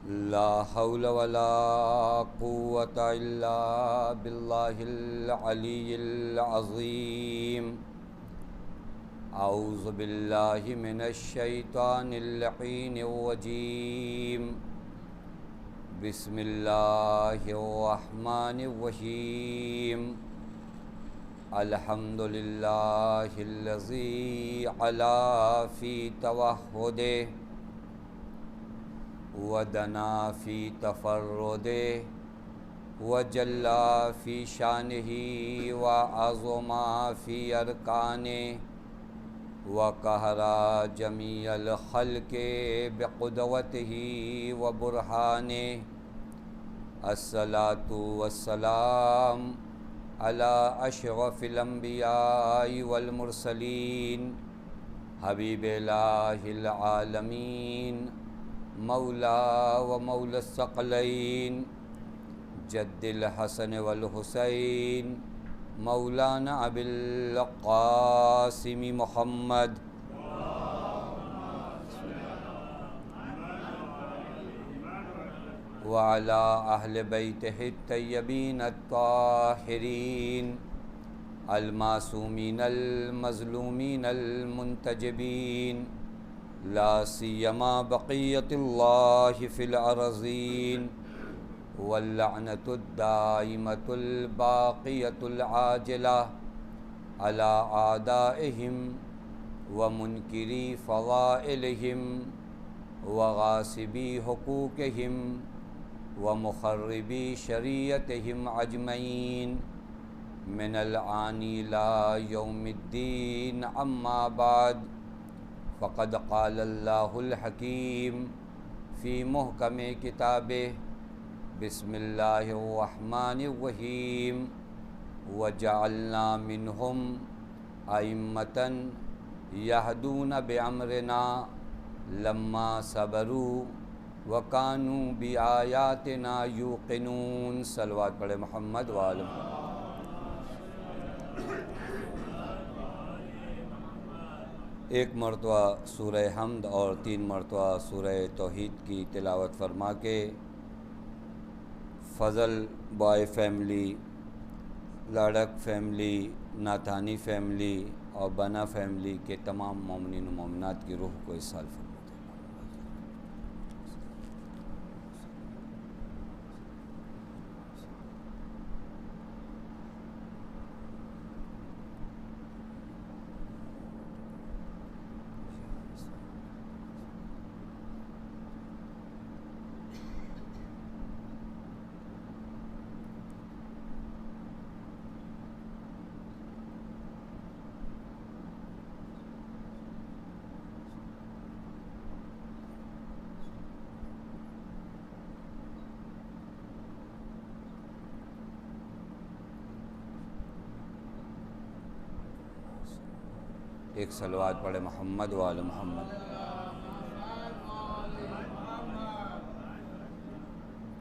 ला हौला वला कुव्वता इल्ला बिल्लाहिल अलिय्यिल अज़ीम। औज़ु बिल्लाहि मिनश शैतानिर लईनिर रजीम। बिस्मिल्लाहिर रहमानिर रहीम। अल्हम्दुलिल्लाहिल्लज़ी अला फ़ी तवह्हुदिहि वदना फ़ी तफ़र्रुदिहि वजल्ला फ़ी शानिही व अज़मा फ़ी अरकानिहि व कहरा जमीअल ख़ल्क़ि बिक़ुदरतिही व बुरहानिहि। अस्सलातु वस्सलाम अला अशरफ़िल अंबियाइ वल मुरसलीन हबीबिल्लाहिल आलमीन मौला व मौलस सकलैन जद्दिल हसन वल हुसैन मौलाना अबिल क़ासिम मुहम्मद व अला अहले बैतिहि तय्यबीन अत्ताहिरीन अल मासूमीन अल मज़लूमीन अल मुंतजबीन ला सियमा बक़ियतुल्लाहि फ़िल अर्ज़ीन वल्लअनतुद दाइमतुल बाक़ियतुल आजिला अला आदाइहिम व मुनकिरी फ़ज़ाइलिहिम व गासिबी हुकूकिहिम व मुख़र्रिबी शरीयतिहिम अजमईन मिनल आनी इला यौमिद्दीन अम्मा बाद। फ़क़द क़ालल्लाहुल हकीम फ़ी मुहकमे किताबिहि बिस्मिल्लाहिर रहमानिर रहीम वजअलना मिनहुम अइम्मतन यहदून बिअम्रिना लम्मा सबरू व कानू बिआयातिना यूक़िनून। सलवात पढ़े मोहम्मद व आले मोहम्मद। एक मरतबा सूरह हमद और 3 मरतबा सूरह तौहीद की तिलावत फरमा के Fazalbhoy family, Ladak family, Nathani family और बना फैमिली के तमाम मोमिनीन व मोमिनात की रूह को इस साल फरमा। एक सलवात पढ़े मोहम्मद व आले मोहम्मद।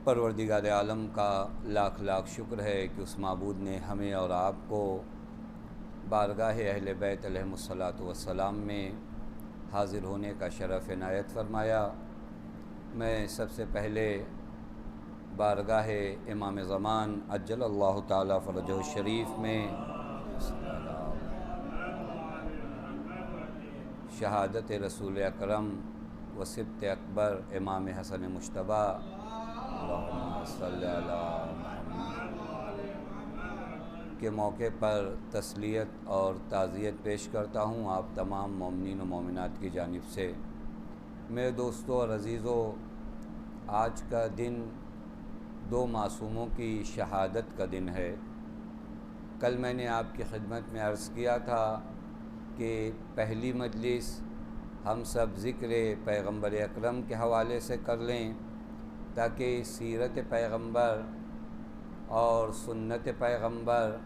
परवरदिगार आलम का लाख लाख शुक्र है कि उस माबूद ने हमें और आपको बारगाह अहले बैत अलैहिमुस्सलातु वस्सलाम में हाज़िर होने का शरफ़ इनायत फ़रमाया। मैं सबसे पहले बारगाह इमाम ज़मान अज्जलल्लाहु ताला फ़रजहु शरीफ में शहादत रसूल अकरम व सिब्त अकबर इमाम हसन मुज्तबा अल्लाहुम्मा सल्लि अला मुहम्मद के मौके पर तस्लियत और ताज़ियत पेश करता हूँ आप तमाम मोमिनीन व मोमिनात की जानिब से। मेरे दोस्तों और अज़ीज़ों, आज का दिन 2 मासूमों की शहादत का दिन है। कल मैंने आपकी खिदमत में अर्ज़ किया था कि पहली मजलिस हम सब ज़िक्र पैगम्बर अकरम के हवाले से कर लें ताकि सीरत पैगम्बर और सुन्नत पैगम्बर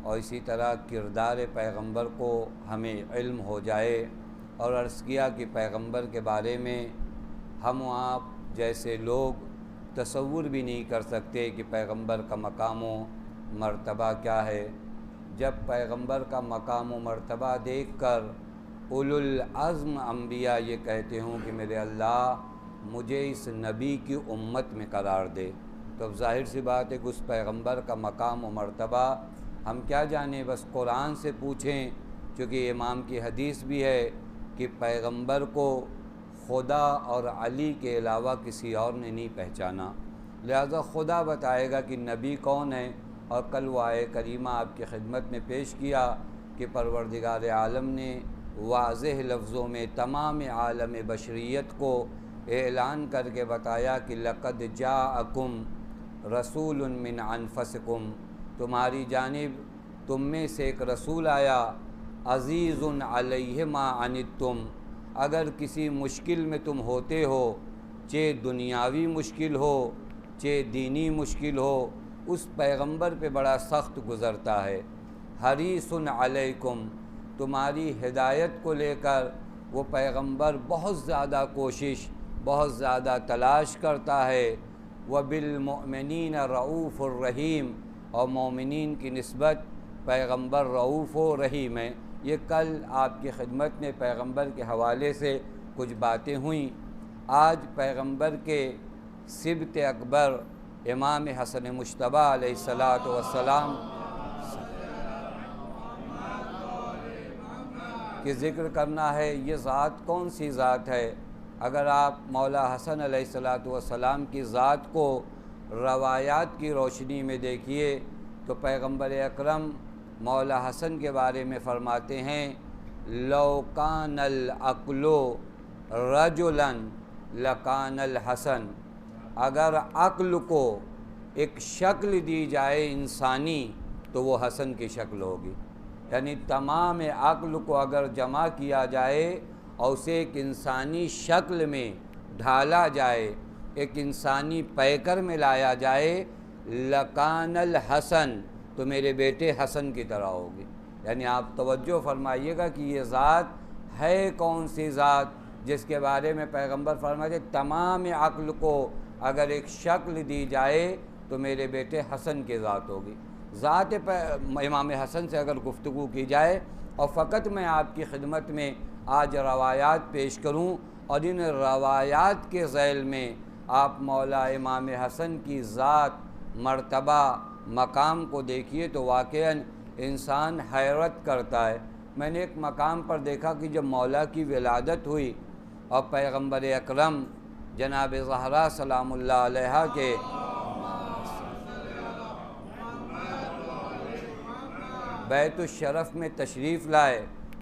और इसी तरह किरदार पैगम्बर को हमें इल्म हो जाए। और अर्ज़ किया कि पैगम्बर के बारे में हम आप जैसे लोग तसव्वुर भी नहीं कर सकते कि पैगम्बर का मकाम व मर्तबा क्या है। जब पैगम्बर का मकाम व मर्तबा देख कर उलुल अज़्म अंबिया ये कहते हों कि मेरे अल्लाह मुझे इस नबी की उम्मत में करार दे। तो अब ज़ाहिर सी बात है कि उस पैगंबर का मकाम व मर्तबा हम क्या जाने, बस कुरान से पूछें, क्योंकि इमाम की हदीस भी है कि पैगंबर को खुदा और अली के अलावा किसी और ने नहीं पहचाना। लिहाजा खुदा बताएगा कि नबी कौन है, और कल वो आए करीमा आपकी खिदमत में पेश किया कि परवरदिगार आलम ने वाज़ेह लफ्ज़ों में तमाम आलम बशरियत को ऐलान करके बताया कि लक़द जाअकुम रसूलुन मिन अनफसिकुम, तुम्हारी जानिब तुम में से एक रसूल आया, अज़ीज़ुन अलैहि मा अनित्तुम, अगर किसी मुश्किल में तुम होते हो, चे दुनियावी मुश्किल हो चे दीनी मुश्किल हो, उस पैगंबर पे बड़ा सख्त गुज़रता है। हरीसुन अलैकुम, तुम्हारी हिदायत को लेकर वो पैगंबर बहुत ज़्यादा कोशिश, बहुत ज़्यादा तलाश करता है। व बिल मोमिनीन रऊफ़ुर रहीम, और मोमिनीन की निस्बत पैगंबर रऊफ़ व रहीम है। ये कल आपकी खिदमत में पैगंबर के हवाले से कुछ बातें हुई। आज पैगंबर के सिबत अकबर इमाम हसन मुश्तबा अलैहिस्सलातु वस्सलाम की ज़िक्र करना है। ये ज़ात कौन सी ज़ात है? अगर आप मौला हसन अलैहिस्सलातु वस्सलाम की ज़ात को रवायात की रोशनी में देखिए तो पैगंबर अकरम मौला हसन के बारे में फ़रमाते हैं, लौ कानल अक्लो रजुलन लकानल हसन, अगर अक्ल को एक शक्ल दी जाए इंसानी तो वो हसन की शक्ल होगी। यानी तमाम अक्ल को अगर जमा किया जाए और उसे एक इंसानी शक्ल में ढाला जाए, एक इंसानी पैकर में लाया जाए, लकानल हसन, तो मेरे बेटे हसन की तरह होगी। यानी आप तवज्जो फरमाइएगा कि ये ज़ात है कौन सी ज़ात जिसके बारे में पैगंबर फरमाते तमाम अक्ल को अगर एक शक्ल दी जाए तो मेरे बेटे हसन की ज़ात होगी। ज़ात इमाम हसन से अगर गुफ्तगू की जाए, और फ़कत मैं आपकी खिदमत में आज रवायात पेश करूं, और इन रवायात के ज़ैल में आप मौला इमाम हसन की ज़ात, मर्तबा, मकाम को देखिए तो वाक़ईन इंसान हैरत करता है। मैंने एक मकाम पर देखा कि जब मौला की विलादत हुई और पैगंबर अकरम जनाब ज़हरा सलामुल्लाह अलैहा के बैतुश शरफ़ में तशरीफ़ लाए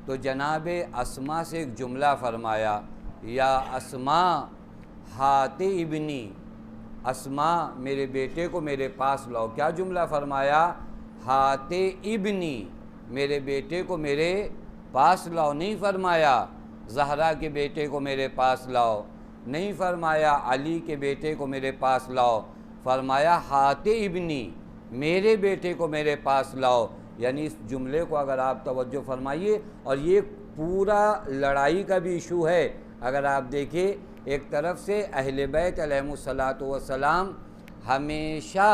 तो जनाब अस्मा से एक जुमला फ़रमाया, या अस्मा हाते इब्नी, अस्मा मेरे बेटे को मेरे पास लाओ। क्या जुमला फ़रमाया? हाते इब्नी, मेरे बेटे को मेरे पास लाओ। नहीं फ़रमाया ज़हरा के बेटे को मेरे पास लाओ, नहीं फ़रमाया अली के बेटे को मेरे पास लाओ, फ़रमाया हाते इब्नी, मेरे बेटे को मेरे पास लाओ। यानी इस जुमले को अगर आप तवज्जो फरमाइए, और ये पूरा लड़ाई का भी इशू है। अगर आप देखिए, एक तरफ से अहले बैत अलैहिमुस्सलातु वस्सलाम हमेशा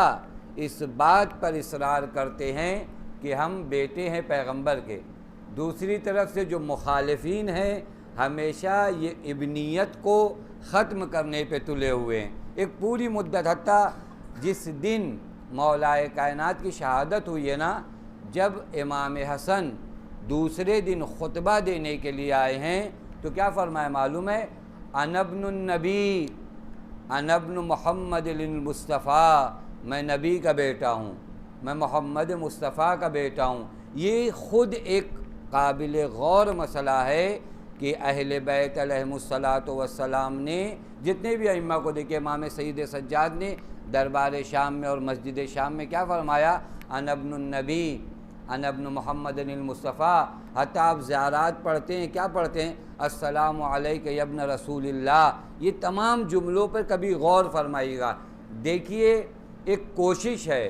इस बात पर इसरार करते हैं कि हम बेटे हैं पैगंबर के, दूसरी तरफ से जो मुखालिफीन हैं हमेशा ये इब्नियत को ख़त्म करने पे तुले हुए हैं। एक पूरी मुद्दत, हत्ता जिस दिन मौलाए कायनात की शहादत हुई है ना, जब इमाम हसन दूसरे दिन खुतबा देने के लिए आए हैं तो क्या फ़रमाया मालूम है? अनब्नुन नबी, अनब्नु मोहम्मद मुस्तफ़ा, मैं नबी का बेटा हूँ, मैं मोहम्मद मुस्तफ़ा का बेटा हूँ। ये ख़ुद एक काबिल गौर मसला है कि अहले बैत अलैहिमुस्सलातु वस्सलाम ने जितने भी अइम्मा को देखिए, इमाम सईद सज्जाद ने दरबार शाम में और मस्जिद शाम में क्या फ़रमाया? अनब्नुन नबी, अनब्नु मोहम्मद मुस्तफ़ा। हत्ता आप ज़ियारात पढ़ते हैं, क्या पढ़ते हैं? अस्सलामु अलैका यब्न रसूलिल्लाह। ये तमाम जुमलों पर कभी गौर फरमाइएगा। देखिए, एक कोशिश है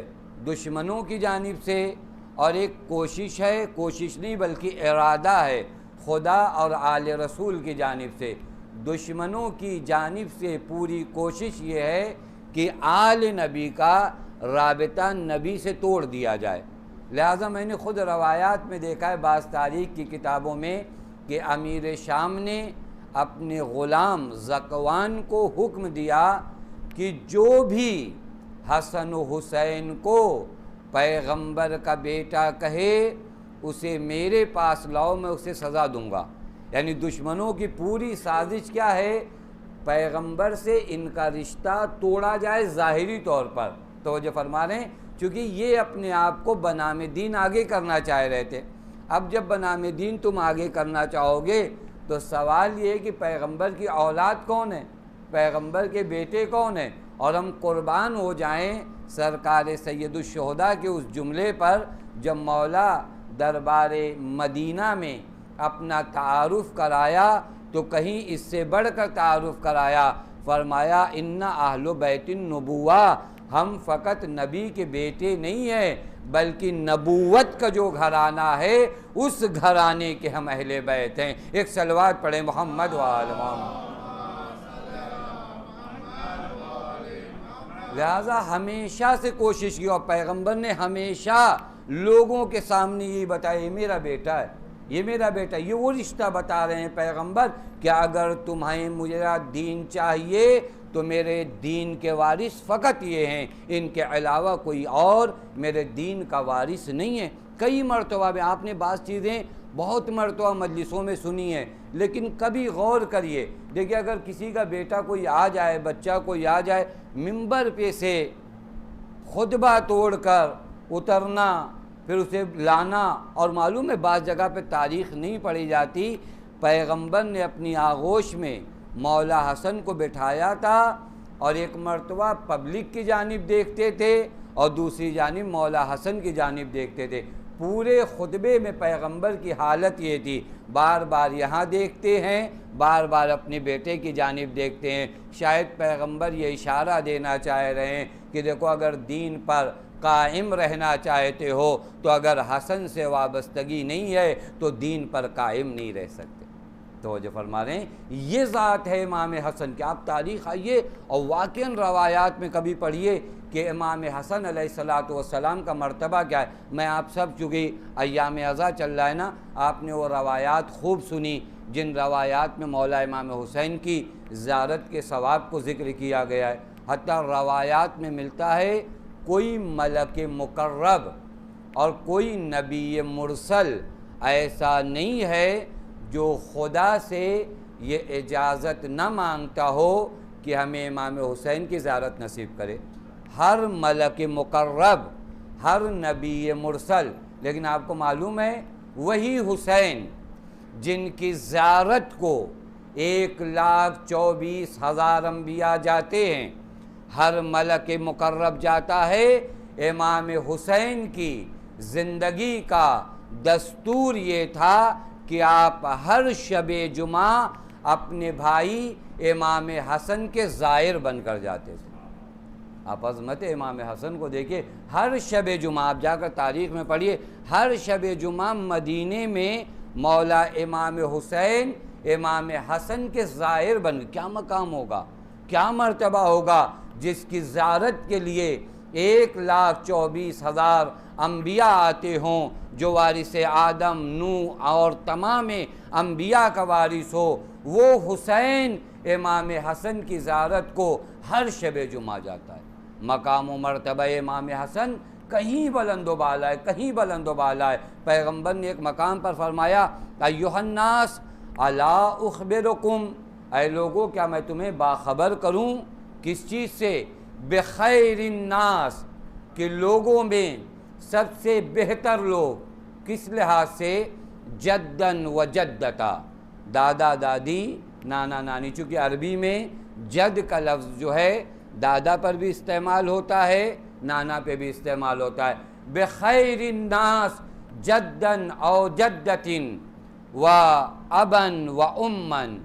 दुश्मनों की जानिब से, और एक कोशिश है, कोशिश नहीं बल्कि इरादा है खुदा और आले रसूल की जानिब से। दुश्मनों की जानिब से पूरी कोशिश ये है कि आले नबी का राबिता नबी से तोड़ दिया जाए। लिहाजा मैंने ख़ुद रवायात में देखा है बाज़ तारीख़ की किताबों में कि अमीर शाम ने अपने ग़ुलाम ज़कवान को हुक्म दिया कि जो भी हसन व हुसैन को पैगंबर का बेटा कहे उसे मेरे पास लाओ, मैं उसे सज़ा दूंगा। यानी दुश्मनों की पूरी साजिश क्या है, पैगंबर से इनका रिश्ता तोड़ा जाए ज़ाहिरी तौर पर। तो जो फरमा रहे हैं, चूँकि ये अपने आप को बनामे दीन आगे करना चाह रहे थे। अब जब बनामे दीन तुम आगे करना चाहोगे तो सवाल ये है कि पैगंबर की औलाद कौन है, पैगंबर के बेटे कौन है, और हम कुर्बान हो जाएं सरकार सैयदुश्शुहदा के उस जुमले पर जब मौला दरबार मदीना में अपना तारुफ़ कराया तो कहीं इससे बढ़कर तारुफ़ कराया। फरमाया इन्ना अहलो बैतिन नबुवा, हम फ़कत नबी के बेटे नहीं हैं बल्कि नबूवत का जो घराना है उस घराने के हम अहले बैत हैं। एक सलवात पढ़े मोहम्मद व आल मोहम्मद। लिहाजा हमेशा से कोशिश की और पैगंबर ने हमेशा लोगों के सामने ये बताया, ये मेरा बेटा है, ये मेरा बेटा। ये वो रिश्ता बता रहे हैं पैगंबर कि अगर तुम्हें मेरा दीन चाहिए तो मेरे दीन के वारिस फ़कत ये हैं, इनके अलावा कोई और मेरे दीन का वारिस नहीं है। कई मरतबा में आपने बात चीज़ें बहुत मरतबा मजलिसों में सुनी है, लेकिन कभी गौर करिए। देखिए, अगर किसी का बेटा कोई आ जाए, बच्चा कोई आ जाए, मिंबर पे से खुतबा तोड़कर उतरना, फिर उसे लाना, और मालूम है बाज़ जगह पे तारीख़ नहीं पढ़ी जाती। पैगंबर ने अपनी आगोश में मौला हसन को बिठाया था और एक मरतबा पब्लिक की जानिब देखते थे और दूसरी जानिब मौला हसन की जानिब देखते थे। पूरे खुतबे में पैगंबर की हालत ये थी, बार बार यहाँ देखते हैं, बार बार अपने बेटे की जानिब देखते हैं। शायद पैगंबर ये इशारा देना चाह रहे हैं कि देखो, अगर दीन पर कायम रहना चाहते हो तो अगर हसन से वाबस्तगी नहीं है तो दीन पर कायम नहीं रह सकते। तो जो फरमा रहे हैं, ये ज़ात है इमाम हसन की। आप तारीख़ आइए और वाक़ईन रवायात में कभी पढ़िए कि इमाम हसन अलैहिस्सलातु वस्सलाम का मर्तबा क्या है। मैं आप सब, चूँकि अय्याम अज़ा चल रहा है ना, आपने वो रवायात खूब सुनी जिन रवायात में मौला इमाम हुसैन की ज़ियारत के सवाब को ज़िक्र किया गया है। हत्ता रवायात में मिलता है कोई मलक मुकर्रब और कोई नबी मुरसल ऐसा नहीं है जो खुदा से ये इजाज़त न मांगता हो कि हमें इमाम हुसैन की ज़ियारत नसीब करे। हर मलक मुकर्रब, हर नबी मुरसल, लेकिन आपको मालूम है वही हुसैन जिनकी ज़ियारत को 1,24,000 अम्बिया जाते हैं, हर मलक मुकर्रब जाता है। इमाम हुसैन की ज़िंदगी का दस्तूर ये था कि आप हर शबे जुमा अपने भाई इमाम हसन के ज़ायर बनकर जाते थे। आप अज़मत इमाम हसन को देखिए, हर शबे जुमा आप जाकर तारीख़ में पढ़िए, हर शबे जुमा मदीने में मौला इमाम हुसैन इमाम हसन के ज़ायर बन। क्या मकाम होगा, क्या मर्तबा होगा जिसकी ज़ियारत के लिए 1,24,000 अम्बिया आते हों, जो वारिस आदम, नूह और तमाम अम्बिया का वारिस हो। वो हुसैन इमाम हसन की ज़ियारत को हर शब जुमा जाता है। मकाम व मर्तबा इमाम हसन कहीं बुलंद बाला है, कहीं बुलंद बाला है। पैगंबर ने एक मकाम पर फरमाया, अय्युहन्नास अला उखबिरुकुम, ऐ लोगो क्या मैं तुम्हें बाखबर करूं किस चीज़ से, बेखैरिन्नास, कि लोगों में सबसे बेहतर लोग किस लिहाज से, जद्दन व जद्दता, दादा दादी नाना नानी। चूँकि अरबी में जद का लफ्ज़ जो है दादा पर भी इस्तेमाल होता है, नाना पे भी इस्तेमाल होता है। बेखैरिन्नास जद्दन और जद्दतिन व अबन व उम्मन,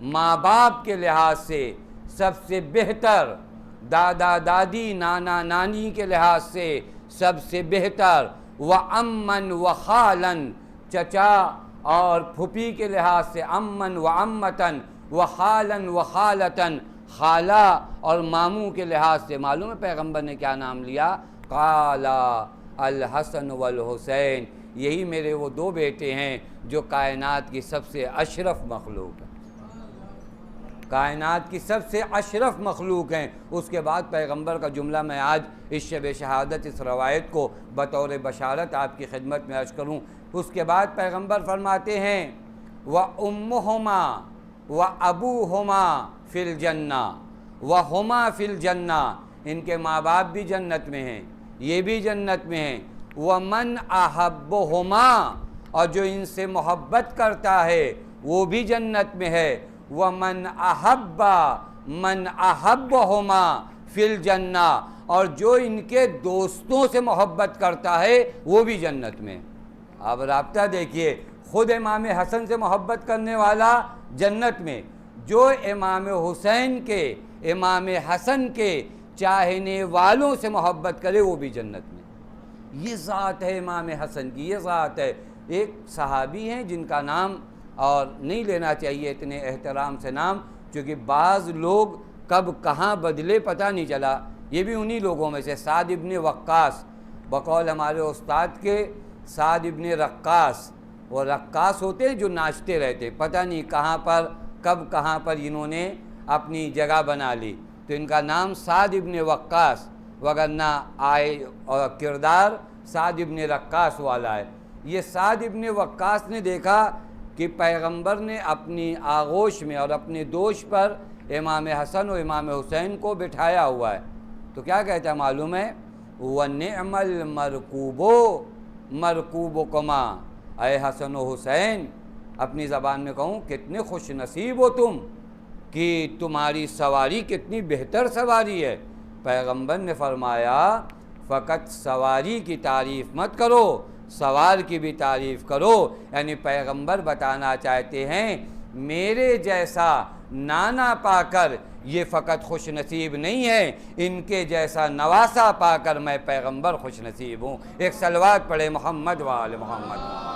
माँ बाप के लिहाज से सबसे बेहतर, दादा दादी नाना नानी के लिहाज से सबसे बेहतर, व अम्मन व खालन, चचा और फुपी के लिहाज से अम्मन व अम्मतन व खालन व खालतन, खाला और मामू के लिहाज से। मालूम है पैगंबर ने क्या नाम लिया, काला अल हसन वल हुसैन, यही मेरे वो दो बेटे हैं जो कायनात की सबसे अशरफ मखलूक है। कायनात की सबसे अशरफ मखलूक हैं। उसके बाद पैगंबर का जुमला मैं आज इस शब शहादत इस रवायत को बतौर बशारत आपकी खिदमत में अर्ज़ करूँ। उसके बाद पैगंबर फरमाते हैं व उम्मुहुमा व अबूहुमा फिल जन्ना व हुमा फिल जन्ना, इनके माँ बाप भी जन्नत में हैं, ये भी जन्नत में हैं। व मन अहब्बुहुमा, और जो इनसे मोहब्बत करता है वो भी जन्नत में है। व मन अहब्बुहुमा फिल जन्ना, और जो इनके दोस्तों से मोहब्बत करता है वो भी जन्नत में। अब राब्ता देखिए, ख़ुद इमाम हसन से मोहब्बत करने वाला जन्नत में, जो इमाम हुसैन के, इमाम हसन के चाहने वालों से मोहब्बत करे वो भी जन्नत में। ये ज़ात है इमाम हसन की, ये ज़ात है। एक सहाबी हैं जिनका नाम और नहीं लेना चाहिए इतने एहतराम से नाम, क्योंकि बाज़ लोग कब कहाँ बदले पता नहीं चला। ये भी उन्हीं लोगों में से साद इब्न वक्कास, बकौल हमारे उस्ताद के साद इब्न रक्कास। वो रक्कास होते हैं जो नाचते रहते, पता नहीं कहाँ पर कब कहाँ पर इन्होंने अपनी जगह बना ली। तो इनका नाम साद इब्न वक्कास, वगरना आए और किरदार साद इब्न रक्कास वाला है। ये साद इब्न वक्कास ने देखा कि पैगंबर ने अपनी आगोश में और अपने दोष पर इमाम हसन और इमाम हुसैन को बिठाया हुआ है। तो क्या कहता है मालूम है, व निअमल मरकूबुकुमा, अय हसन व हुसैन, अपनी ज़बान में कहूँ कितने खुश नसीब हो तुम कि तुम्हारी सवारी कितनी बेहतर सवारी है। पैगंबर ने फरमाया फ़कत सवारी की तारीफ़ मत करो, सवार की भी तारीफ़ करो। यानी पैगंबर बताना चाहते हैं मेरे जैसा नाना पाकर ये फ़कत खुश नसीब नहीं है, इनके जैसा नवासा पाकर मैं पैगंबर खुश नसीब हूँ। एक सलवात पढ़े मोहम्मद वाले मोहम्मद।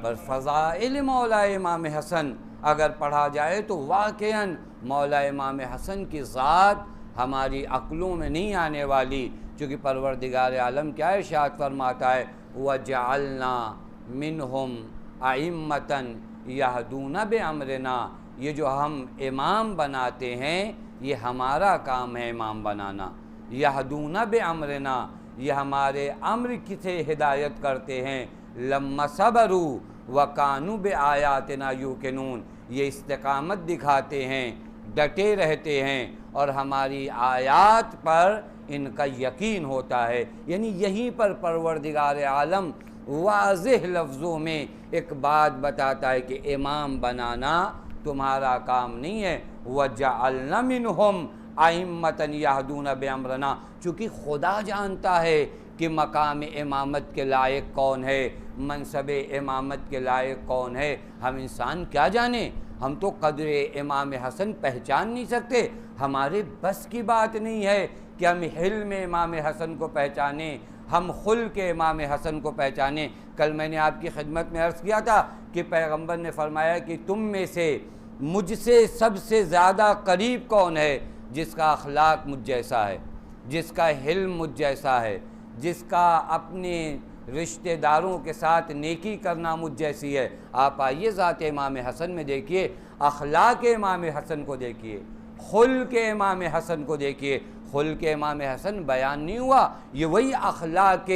पर फ़ज़ाइल मौला इमाम हसन अगर पढ़ा जाए तो वाक़ईन मौला इमाम हसन की ज़ात हमारी अक़लों में नहीं आने वाली, चूँकि परवरदिगार आलम क्या इरशाद फरमाता है, वजअलना मिनहुम अइम्मतन यहदूना बिअम्रिना, ये जो हम इमाम बनाते हैं ये हमारा काम है इमाम बनाना। यहदूना बिअम्रिना, ये हमारे अम्र की से हिदायत करते हैं। लम्मा सबरू व कानू बे आयातना यूक़िनून, ये इस्तिकामत दिखाते हैं, डटे रहते हैं और हमारी आयात पर इनका यकीन होता है। यानी यहीं पर परवरदिगार आलम वाज़ेह लफ्ज़ों में एक बात बताता है कि इमाम बनाना तुम्हारा काम नहीं है। वजअलना मिनहुम अइम्मतन यहदूना बिअम्रिना, चूँकि खुदा जानता है कि मकाम इमामत के लायक कौन है, मनसब इमामत के लायक कौन है। हम इंसान क्या जाने, हम तो क़द्र इमाम हसन पहचान नहीं सकते। हमारे बस की बात नहीं है कि हम हिल्म इमाम हसन को पहचानें, हम खुल्क़ इमाम हसन को पहचानें। कल मैंने आपकी खिदमत में अर्ज़ किया था कि पैगंबर ने फरमाया कि तुम में से मुझसे सबसे ज़्यादा करीब कौन है, जिसका अखलाक मुझ जैसा है, जिसका हिल्म मुझ जैसा है, जिसका अपने रिश्तेदारों के साथ नेकी करना मुझ जैसी है। आप आइए ज़ात इमाम हसन में देखिए, अखलाक इमाम हसन को देखिए, खुल्क़ इमाम हसन को देखिए। खुल्क़ इमाम हसन बयान नहीं हुआ, ये वही अखलाक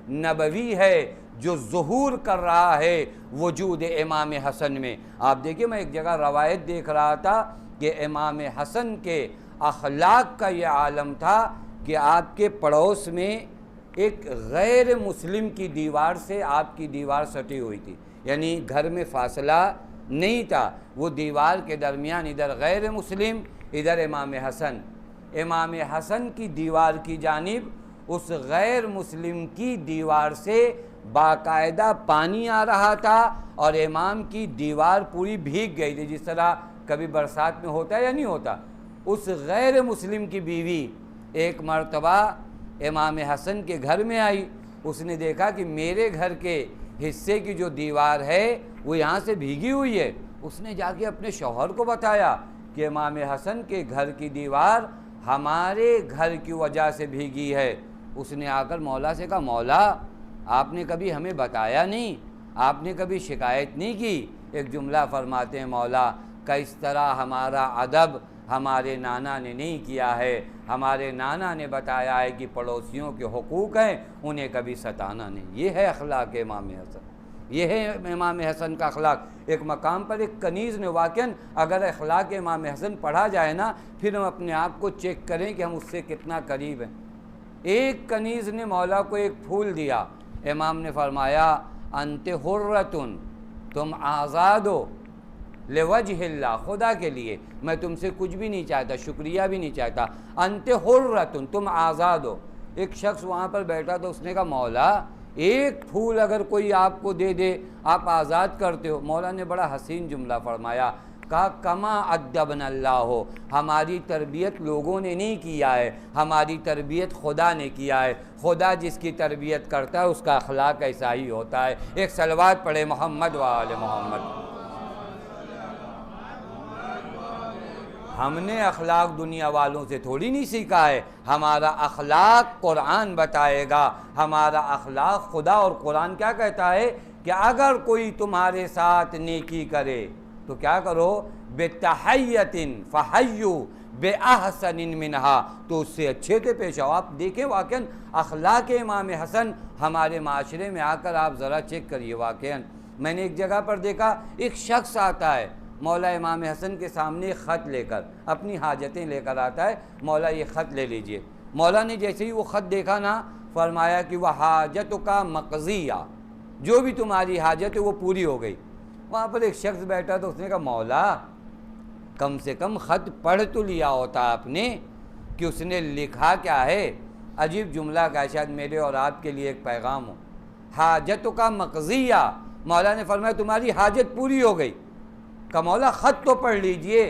नबवी है जो ज़ुहूर कर रहा है वजूद इमाम हसन में। आप देखिए, मैं एक जगह रवायत देख रहा था कि इमाम हसन के अखलाक का ये आलम था कि आपके पड़ोस में एक गैर मुस्लिम की दीवार से आपकी दीवार सटी हुई थी, यानी घर में फासला नहीं था। वो दीवार के दरमियान इधर गैर मुस्लिम, इधर इमाम हसन। इमाम हसन की दीवार की जानिब उस गैर मुस्लिम की दीवार से बाकायदा पानी आ रहा था और इमाम की दीवार पूरी भीग गई थी, जिस तरह कभी बरसात में होता है या नहीं होता। उस गैर मुस्लिम की बीवी एक मर्तबा इमाम हसन के घर में आई, उसने देखा कि मेरे घर के हिस्से की जो दीवार है वो यहाँ से भीगी हुई है। उसने जाके अपने शौहर को बताया कि इमाम हसन के घर की दीवार हमारे घर की वजह से भीगी है। उसने आकर मौला से कहा, मौला आपने कभी हमें बताया नहीं, आपने कभी शिकायत नहीं की। एक जुमला फरमाते हैं मौला, किस तरह हमारा अदब हमारे नाना ने नहीं किया है। हमारे नाना ने बताया है कि पड़ोसियों के हुकूक हैं, उन्हें कभी सताना नहीं। ये है अखलाक इमाम हसन, ये है इमाम हसन का अखलाक। एक मकाम पर एक कनीज़ ने वाक़न अगर अखलाक इमाम हसन पढ़ा जाए ना, फिर हम अपने आप को चेक करें कि हम उससे कितना करीब हैं। एक कनीज़ ने मौला को एक फूल दिया, इमाम ने फरमाया, अंत हुर्रतुन, तुम आज़ाद हो, लेवजहिल्लाह, खुदा के लिए, मैं तुमसे कुछ भी नहीं चाहता, शुक्रिया भी नहीं चाहता। अंत हुर्रतुन, तुम आज़ाद हो। एक शख्स वहाँ पर बैठा तो उसने कहा, मौला एक फूल अगर कोई आपको दे दे, आप आज़ाद करते हो। मौला ने बड़ा हसीन जुमला फरमाया, कहा, कमा अद्दबन अल्लाह हो, हमारी तरबियत लोगों ने नहीं किया है, हमारी तरबियत खुदा ने किया है। खुदा जिसकी तरबियत करता है उसका अखलाक ऐसा ही होता है। एक सलवात पढ़े मोहम्मद व आले मोहम्मद। हमने अखलाक दुनिया वालों से थोड़ी नहीं सीखा है, हमारा अखलाक कुरान बताएगा, हमारा अखलाक खुदा और कुरान क्या कहता है कि अगर कोई तुम्हारे साथ नेकी करे तो क्या करो, बेतहय्यतिन फ़हय्यु बेअहसनिन मिनहा, तो उससे अच्छे से पेश आओ। आप देखें वाक़न अखलाक इमाम हसन हमारे माशरे में आकर आप ज़रा चेक करिए। वाक़न मैंने एक जगह पर देखा, एक शख्स आता है मौला इमाम हसन के सामने ख़त लेकर, अपनी हाजतें लेकर आता है, मौला ये ख़त ले लीजिए। मौला ने जैसे ही वो ख़त देखा ना, फरमाया कि वह हाजत का मक़ज़िया, जो भी तुम्हारी हाजत है वो पूरी हो गई। वहाँ पर एक शख्स बैठा तो उसने कहा, मौला कम से कम ख़त पढ़ तो लिया होता आपने कि उसने लिखा क्या है। अजीब जुमला का, शायद मेरे और आपके लिए एक पैगाम हो। हाजत का मक़ज़िया, मौला ने फरमाया तुम्हारी हाजत पूरी हो गई। का मौला ख़त तो पढ़ लीजिए।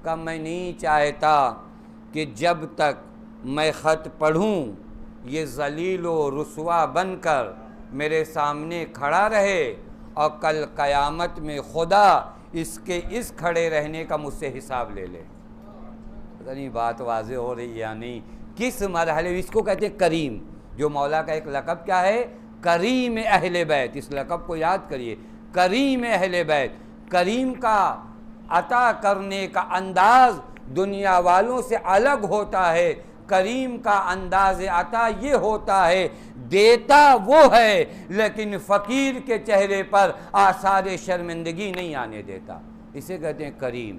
का मैं नहीं चाहता कि जब तक मैं ख़त पढ़ूँ ये ज़लील व रुसवा बनकर मेरे सामने खड़ा रहे और कल क़यामत में खुदा इसके इस खड़े रहने का मुझसे हिसाब ले ले। पता नहीं बात वाज़े हो रही या नहीं। किस मरहले, इसको कहते हैं करीम। जो मौला का एक लक़ब क्या है, करीम अहले बैत। इस लक़ब को याद करिए, करीम अहले बैत। करीम का अता करने का अंदाज़ दुनिया वालों से अलग होता है। करीम का अंदाज़ अता ये होता है, देता वो है लेकिन फ़कीर के चेहरे पर आसार शर्मिंदगी नहीं आने देता। इसे कहते हैं करीम।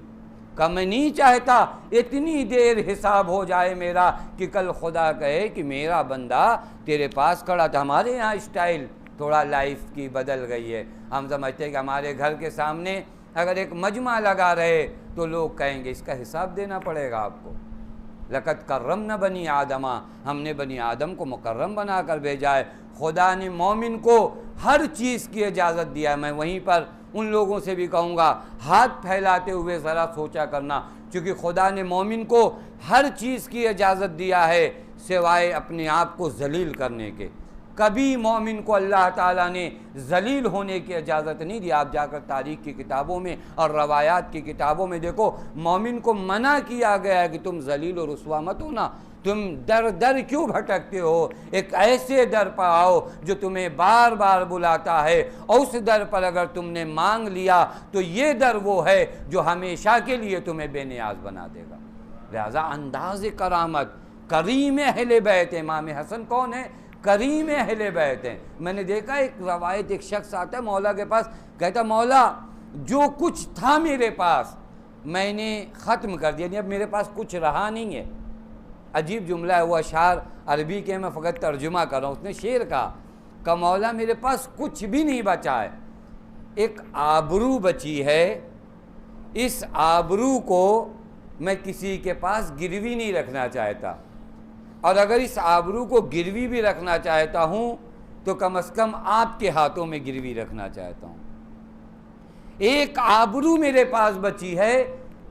का मैं नहीं चाहता इतनी देर हिसाब हो जाए मेरा कि कल खुदा कहे कि मेरा बंदा तेरे पास खड़ा था। हमारे यहाँ स्टाइल थोड़ा लाइफ की बदल गई है। हम समझते हैं कि हमारे घर के सामने अगर एक मजमा लगा रहे तो लोग कहेंगे इसका हिसाब देना पड़ेगा आपको। लक़द कर्रमना बनी आदमा, हमने बनी आदम को मुकर्रम बना कर भेजा है। खुदा ने मोमिन को हर चीज़ की इजाज़त दिया है। मैं वहीं पर उन लोगों से भी कहूँगा, हाथ फैलाते हुए ज़रा सोचा करना, क्योंकि खुदा ने मोमिन को हर चीज़ की इजाज़त दिया है सिवाय अपने आप को ज़लील करने के। कभी मोमिन को अल्लाह ताला ने ज़लील होने की इजाज़त नहीं दी। आप जाकर तारीख़ की किताबों में और रवायात की किताबों में देखो, मोमिन को मना किया गया है कि तुम ज़लील और रुस्वा मत हो ना। तुम दर दर क्यों भटकते हो? एक ऐसे दर पर आओ जो तुम्हें बार बार बुलाता है, और उस दर पर अगर तुमने मांग लिया तो ये दर वो है जो हमेशा के लिए तुम्हें बेनियाज बना देगा। लिहाजा अंदाज़ करामत करीम अहले बैत। इमाम हसन कौन है? करीम अहले बैत हैं। मैंने देखा एक रवायत, एक शख्स आता है मौला के पास, कहता मौला जो कुछ था मेरे पास मैंने ख़त्म कर दिया, अब मेरे पास कुछ रहा नहीं है। अजीब जुमला है, वो अशार अरबी के मैं फ़कत तर्जुमा कर रहा हूँ। उसने शेर का मौला मेरे पास कुछ भी नहीं बचा है, एक आबरू बची है, इस आबरू को मैं किसी के पास गिरवी नहीं रखना चाहता, और अगर इस आबरू को गिरवी भी रखना चाहता हूँ तो कम से कम आपके हाथों में गिरवी रखना चाहता हूँ। एक आबरू मेरे पास बची है,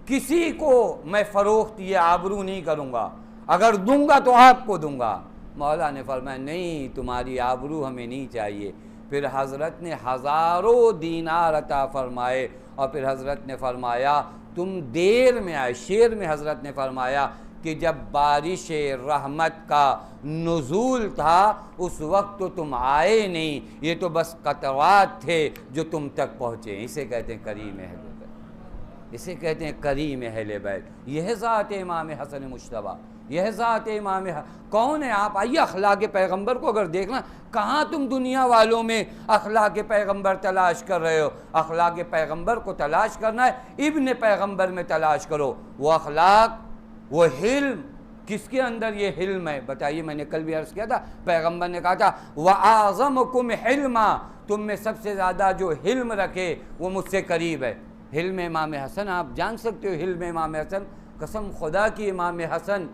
किसी को मैं फ़रोख्त ये आबरू नहीं करूँगा, अगर दूंगा तो आपको दूंगा। मौला ने फरमाया नहीं, तुम्हारी आबरू हमें नहीं चाहिए, फिर हज़रत ने हज़ारों दीनार अता फरमाए और फिर हज़रत ने फरमाया तुम देर में आए। शेर में हज़रत ने फरमाया कि जब बारिश रहमत का नुज़ूल था उस वक्त तो तुम आए नहीं, ये तो बस कतरात थे जो तुम तक पहुँचे। इसे कहते हैं करीम अहले बैत, इसे कहते हैं करीम अहले बैत। यह ज़ात इमाम हसन मुश्तबा, यह ज़ात इमाम कौन है? आप आइए अखलाक पैगम्बर को अगर देखना, कहाँ तुम दुनिया वालों में अखलाक पैगम्बर तलाश कर रहे हो? अखलाक पैगम्बर को तलाश करना है इब्न पैगम्बर में तलाश करो। वो अखलाक, वो हिल्म, किसके अंदर ये हिल्म है बताइए? मैंने कल भी अर्ज़ किया था, पैगम्बर ने कहा था व आज़मुकुम हिल्मा, तुम में सबसे ज़्यादा जो हिल्म रखे वो मुझसे करीब है। हिल्म इमाम हसन, आप जान सकते हो हिल्म इमाम हसन, कसम खुदा की इमाम हसन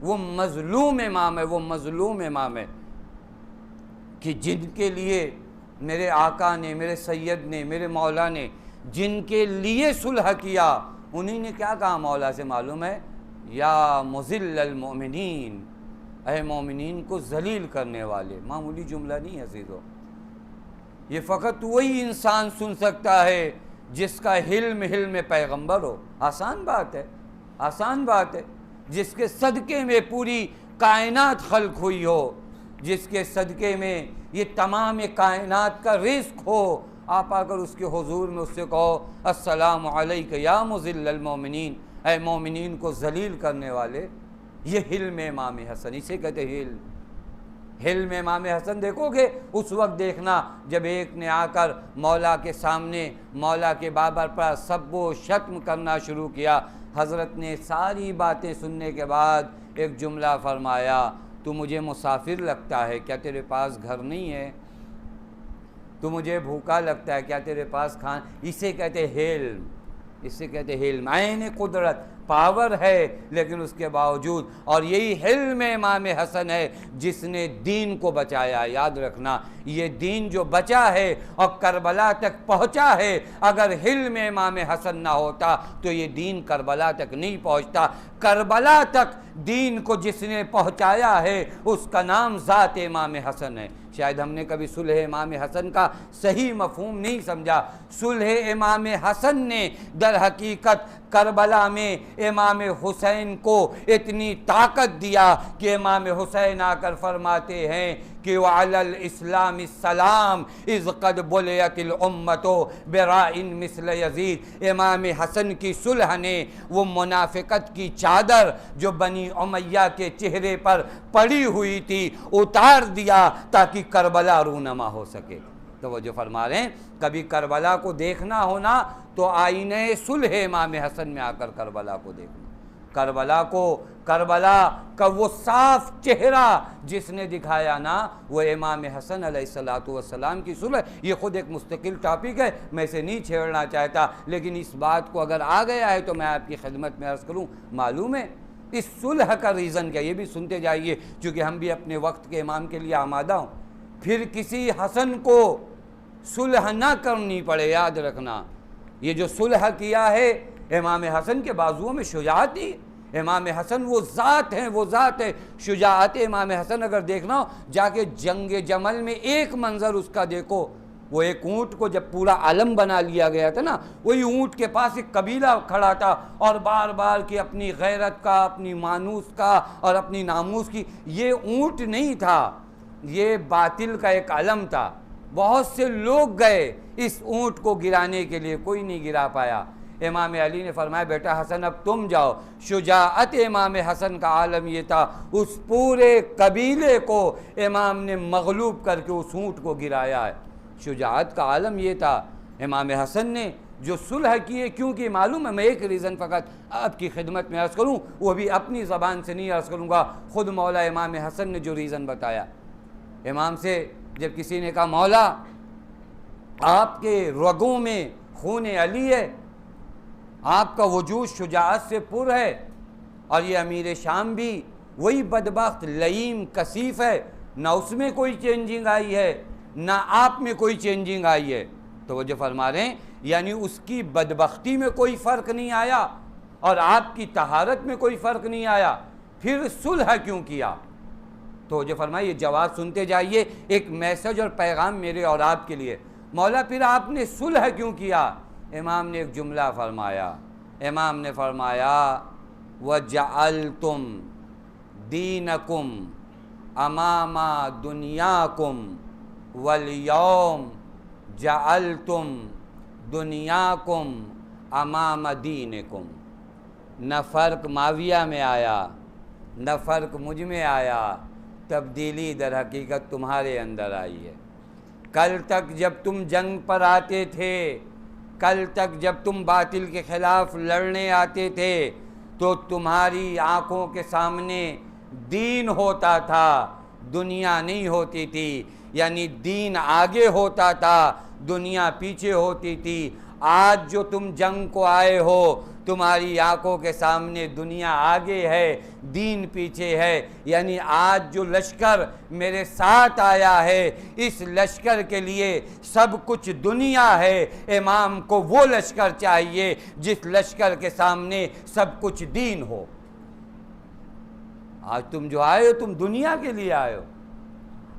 वो मज़लूम इमाम है, वो मज़लूम इमाम है कि जिनके लिए मेरे आका ने, मेरे सैयद ने, मेरे मौला ने जिनके लिए सुलह किया, उन्हीं ने क्या कहा मौला से मालूम है? या मुज़िल्लल मोमिनीन, अहे मोमिनीन को जलील करने वाले। मामूली जुमला नहीं है अज़ीज़ों, ये फ़कत वही इंसान सुन सकता है जिसका हिल्म पैगम्बर हो। आसान बात है, आसान बात है। जिसके सदक़े में पूरी कायनात खल्क़ हुई हो, जिसके सदक़े में ये तमाम कायनात का रिज़्क़ हो, आप आकर उसके हुज़ूर में उससे कहो अस्सलामु अलैका या मुज़िल्लल मोमिनीन, ऐ मोमिनीन को जलील करने वाले। ये हिल्म इमाम हसन, इसे कहते हिल्म। हिल्म इमाम हसन देखोगे उस वक्त देखना जब एक ने आकर मौला के सामने मौला के बाबर पर सब्बो शत्म करना शुरू किया। हज़रत ने सारी बातें सुनने के बाद एक जुमला फरमाया, तू मुझे मुसाफिर लगता है, क्या तेरे पास घर नहीं है? तू मुझे भूखा लगता है, क्या तेरे पास खान? इसे कहते हिल्म, इसे कहते हिल्म। ऐन कुदरत, पावर है लेकिन उसके बावजूद, और यही हिल्म इमाम हसन है जिसने दीन को बचाया। याद रखना, ये दीन जो बचा है और करबला तक पहुँचा है, अगर हिल्म इमाम हसन ना होता तो ये दीन करबला तक नहीं पहुँचता। करबला तक दीन को जिसने पहुँचाया है उसका नाम ज़ात इमाम हसन है। शायद हमने कभी सुलह इमाम हसन का सही मफहूम नहीं समझा। सुलह इमाम हसन ने दर हकीकत करबला में इमाम हुसैन को इतनी ताकत दिया कि इमाम हुसैन आकर फरमाते हैं कि वअलल इस्लाम सलाम इज़ क़द बुलियतिल उम्मतो बिराइन मिस्ल यज़ीद। इमाम हसन की सुलह ने वो मुनाफिकत की चादर जो बनी उमैया के चेहरे पर पड़ी हुई थी उतार दिया ताकि करबला रूनमा हो सके। तो वो जो फरमा रहे हैं, कभी करबला को देखना होना तो आईने सुलह इमाम हसन में आकर करबला को देखना। करबला का वो साफ चेहरा जिसने दिखाया ना, वो इमाम हसन अलैहिस्सलातु वस्सलाम की सुलह। ये ख़ुद एक मुस्तकिल टॉपिक है, मैं इसे नहीं छेड़ना चाहता, लेकिन इस बात को अगर आ गया है तो मैं आपकी खिदमत में अर्ज़ करूँ। मालूम है इस सुलह का रीज़न क्या? ये भी सुनते जाइए चूँकि हम भी अपने वक्त के इमाम के लिए आमादा हों। फिर किसी हसन को सुलह ना करनी पड़े, याद रखना, ये जो सुलह किया है इमाम हसन के बाजुओं में शुजाअत ही। इमाम हसन वो ज़ात हैं, वो ज़ात है शुजाअत। इमाम हसन अगर देखना हो जाके जंग जमल में एक मंज़र उसका देखो, वो एक ऊँट को जब पूरा आलम बना लिया गया था ना, वही ऊँट के पास एक कबीला खड़ा था और बार बार कि अपनी गैरत का, अपनी मानूस का और अपनी नामूस की, ये ऊँट नहीं था, ये बातिल का एक आलम था। बहुत से लोग गए इस ऊँट को गिराने के लिए, कोई नहीं गिरा पाया। इमाम अली ने फरमाया बेटा हसन अब तुम जाओ। शुजाअत इमाम हसन का आलम ये था, उस पूरे कबीले को इमाम ने मगलूब करके उस ऊँट को गिराया है। शुजाअत का आलम ये था इमाम हसन ने जो सुलह किए। क्योंकि मालूम है, मैं एक रीज़न फ़कत आपकी खिदमत में अर्ज़ करूँ, वो भी अपनी ज़बान से नहीं अर्ज़ करूँगा, ख़ुद मौला इमाम हसन ने जो रीज़न बताया। इमाम से जब किसी ने कहा मौला आपके रगों में खून अली है, आपका वजूद शुजाअत से पुर है, और ये अमीर शाम भी वही बदबख्त लईम कसीफ़ है, ना उसमें कोई चेंजिंग आई है ना आप में कोई चेंजिंग आई है। तो वो जो फरमा रहे हैं यानी उसकी बदबख्ती में कोई फ़र्क नहीं आया और आपकी तहारत में कोई फ़र्क नहीं आया, फिर सुलह क्यों किया? तो जो फरमाया ये जवाब सुनते जाइए, एक मैसेज और पैगाम मेरे और आपके लिए। मौला फिर आपने सुलह क्यों किया? इमाम ने एक जुमला फरमाया, इमाम ने फरमाया वजअलतुम दीनकुम अमामा दुनियाकुम वलयौम जअलतुम दुनियाकुम अमामा दीनकुम। न फ़र्क माविया में आया, न फ़र्क मुझ में आया, तब्दीली दर हकीकत तुम्हारे अंदर आई है। कल तक जब तुम जंग पर आते थे, कल तक जब तुम बातिल के ख़िलाफ़ लड़ने आते थे, तो तुम्हारी आँखों के सामने दीन होता था, दुनिया नहीं होती थी। यानी दीन आगे होता था, दुनिया पीछे होती थी। आज जो तुम जंग को आए हो, तुम्हारी आंखों के सामने दुनिया आगे है, दीन पीछे है। यानी आज जो लश्कर मेरे साथ आया है, इस लश्कर के लिए सब कुछ दुनिया है। इमाम को वो लश्कर चाहिए जिस लश्कर के सामने सब कुछ दीन हो। आज तुम जो आए हो, तुम दुनिया के लिए आए हो।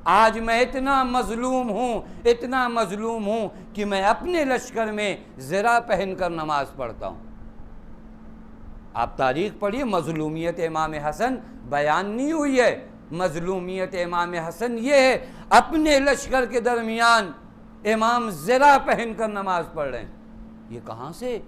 आज मैं इतना मजलूम हूँ, इतना मजलूम हूँ कि मैं अपने लश्कर में ज़रा पहनकर नमाज पढ़ता हूँ। आप तारीख़ पढ़िए, मजलूमियत इमाम हसन बयान नहीं हुई है। मजलूमियत इमाम हसन ये है, अपने लश्कर के दरमियान इमाम ज़रा पहनकर नमाज पढ़ रहे हैं। ये कहाँ से,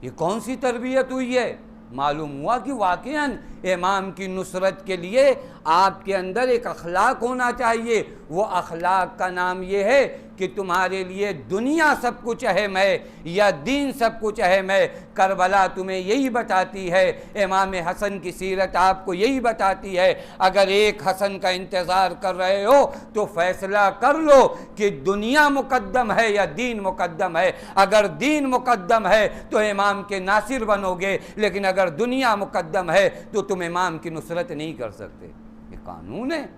ये कौन सी तरबियत हुई है? मालूम हुआ कि वाक़ईन इमाम की नुसरत के लिए आपके अंदर एक अखलाक होना चाहिए। वो अखलाक का नाम ये है कि तुम्हारे लिए दुनिया सब कुछ अहम है या दीन सब कुछ अहम है। करबला तुम्हें यही बताती है, इमाम हसन की सीरत आपको यही बताती है। अगर एक हसन का इंतज़ार कर रहे हो तो फ़ैसला कर लो कि दुनिया मुकद्दम है या दीन मुकद्दम है। अगर दीन मुकद्दम है तो इमाम के नासिर बनोगे, लेकिन अगर दुनिया मुकद्दम है तो तुम इमाम की नुसरत नहीं कर सकते। ये कानून है,